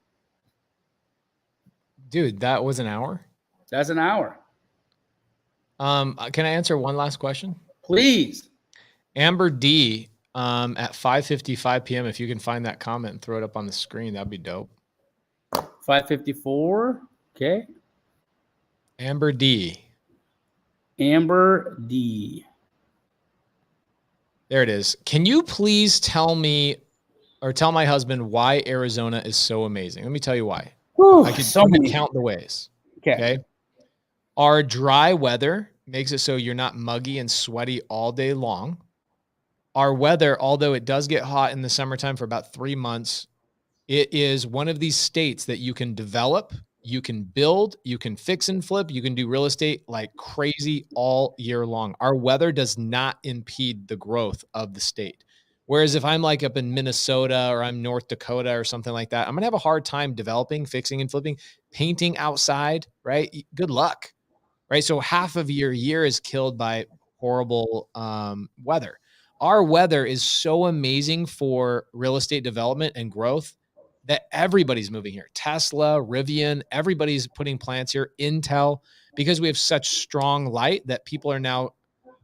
Dude, that was an hour? That's an hour. Can I answer one last question? Please. Amber D, at 5:55 p.m., if you can find that comment and throw it up on the screen, that'd be dope. 5:54. Okay. Amber D. Amber D. There it is. Can you please tell me or tell my husband why Arizona is so amazing? Let me tell you why. Whew, I can count the ways. Okay. Our dry weather makes it so you're not muggy and sweaty all day long. Our weather, although it does get hot in the summertime for about 3 months, it is one of these states that you can develop, you can build, you can fix and flip, you can do real estate like crazy all year long. Our weather does not impede the growth of the state. Whereas if I'm like up in Minnesota or I'm North Dakota or something like that, I'm going to have a hard time developing, fixing and flipping, painting outside, right? Good luck, right? So half of your year is killed by horrible weather. Our weather is so amazing for real estate development and growth that everybody's moving here. Tesla, Rivian, everybody's putting plants here, Intel, because we have such strong light that people are now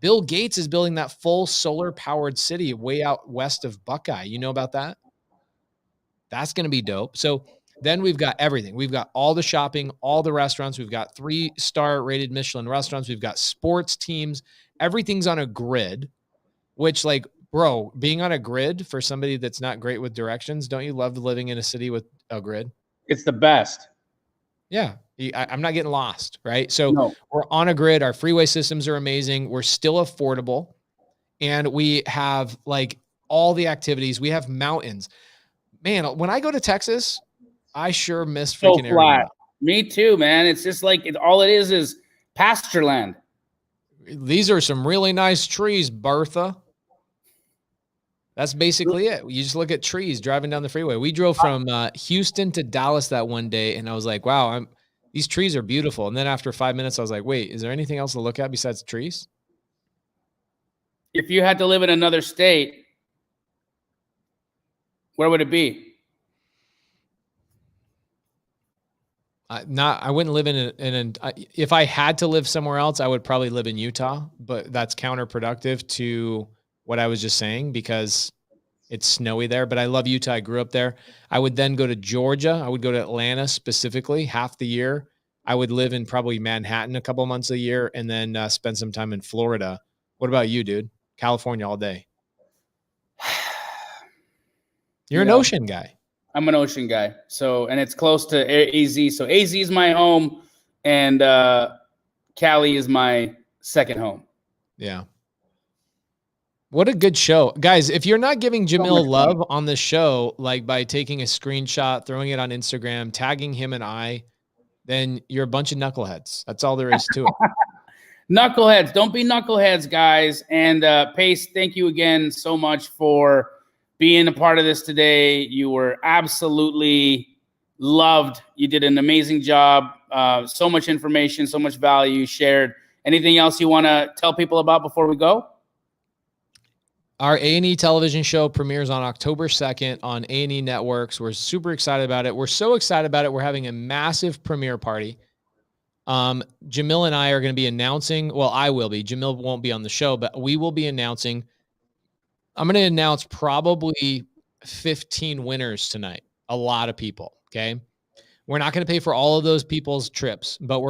Bill Gates is building that full solar powered city way out west of Buckeye. You know about that? That's going to be dope. So then we've got everything. We've got all the shopping, all the restaurants. We've got 3-star rated Michelin restaurants. We've got sports teams. Everything's on a grid, which, like, bro, being on a grid for somebody that's not great with directions, don't you love living in a city with a grid? It's the best. Yeah. I'm not getting lost, right? So No. we're on a grid. Our freeway systems are amazing. We're still affordable. And we have like all the activities. We have mountains. Man, when I go to Texas, I sure miss So freaking flat. Arizona. Me too, man. It's just like all it is pasture land. These are some really nice trees, Bertha. That's basically it. You just look at trees driving down the freeway. We drove from Houston to Dallas that one day, and I was like, wow, these trees are beautiful. And then after 5 minutes, I was like, wait, is there anything else to look at besides trees? If you had to live in another state, where would it be? I wouldn't live if I had to live somewhere else, I would probably live in Utah, but that's counterproductive to what I was just saying because it's snowy there, but I love Utah. I grew up there. I would then go to Georgia. I would go to Atlanta specifically half the year. I would live in probably Manhattan a couple months a year and then spend some time in Florida. What about you, dude? California all day. You're an ocean guy. I'm an ocean guy. So, and it's close to AZ. So AZ is my home and Cali is my second home. Yeah. What a good show. Guys, if you're not giving Jamil love on the show, like by taking a screenshot, throwing it on Instagram, tagging him and I, then you're a bunch of knuckleheads. That's all there is to it. Knuckleheads. Don't be knuckleheads, guys. And Pace, thank you again so much for being a part of this today. You were absolutely loved. You did an amazing job. So much information, so much value shared. Anything else you want to tell people about before we go? Our A&E television show premieres on October 2nd on A&E Networks. We're super excited about it. We're so excited about it. We're having a massive premiere party. Jamil and I are going to be announcing, well, I will be. Jamil won't be on the show, but we will be announcing. I'm going to announce probably 15 winners tonight. A lot of people, okay? We're not going to pay for all of those people's trips, but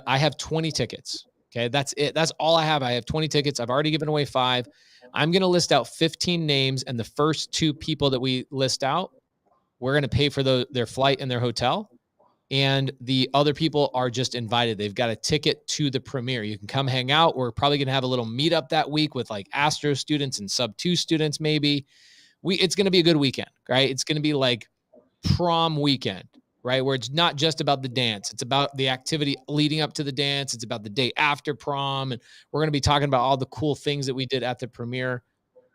I have 20 tickets, okay? That's it. That's all I have. I have 20 tickets. I've already given away 5. I'm going to list out 15 names, and the first 2 people that we list out, we're going to pay for their flight and their hotel, and the other people are just invited. They've got a ticket to the premiere. You can come hang out. We're probably going to have a little meetup that week with like Astro students and Sub 2 students maybe. It's going to be a good weekend, right? It's going to be like prom weekend, right? Where it's not just about the dance. It's about the activity leading up to the dance. It's about the day after prom. And we're going to be talking about all the cool things that we did at the premiere.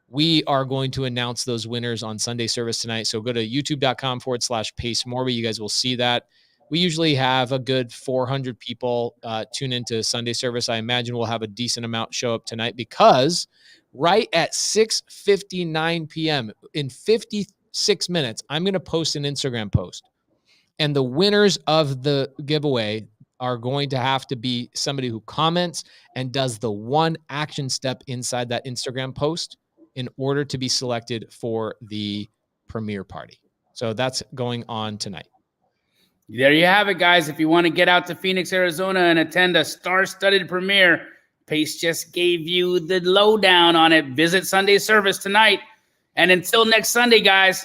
We are going to announce those winners on Sunday service tonight. So go to youtube.com/PaceMorby. You guys will see that. We usually have a good 400 people tune into Sunday service. I imagine we'll have a decent amount show up tonight because right at 6:59 p.m. in 56 minutes, I'm going to post an Instagram post. And the winners of the giveaway are going to have to be somebody who comments and does the one action step inside that Instagram post in order to be selected for the premiere party. So that's going on tonight. There you have it, guys. If you want to get out to Phoenix, Arizona and attend a star-studded premiere, Pace just gave you the lowdown on it. Visit Sunday service tonight. And until next Sunday, guys,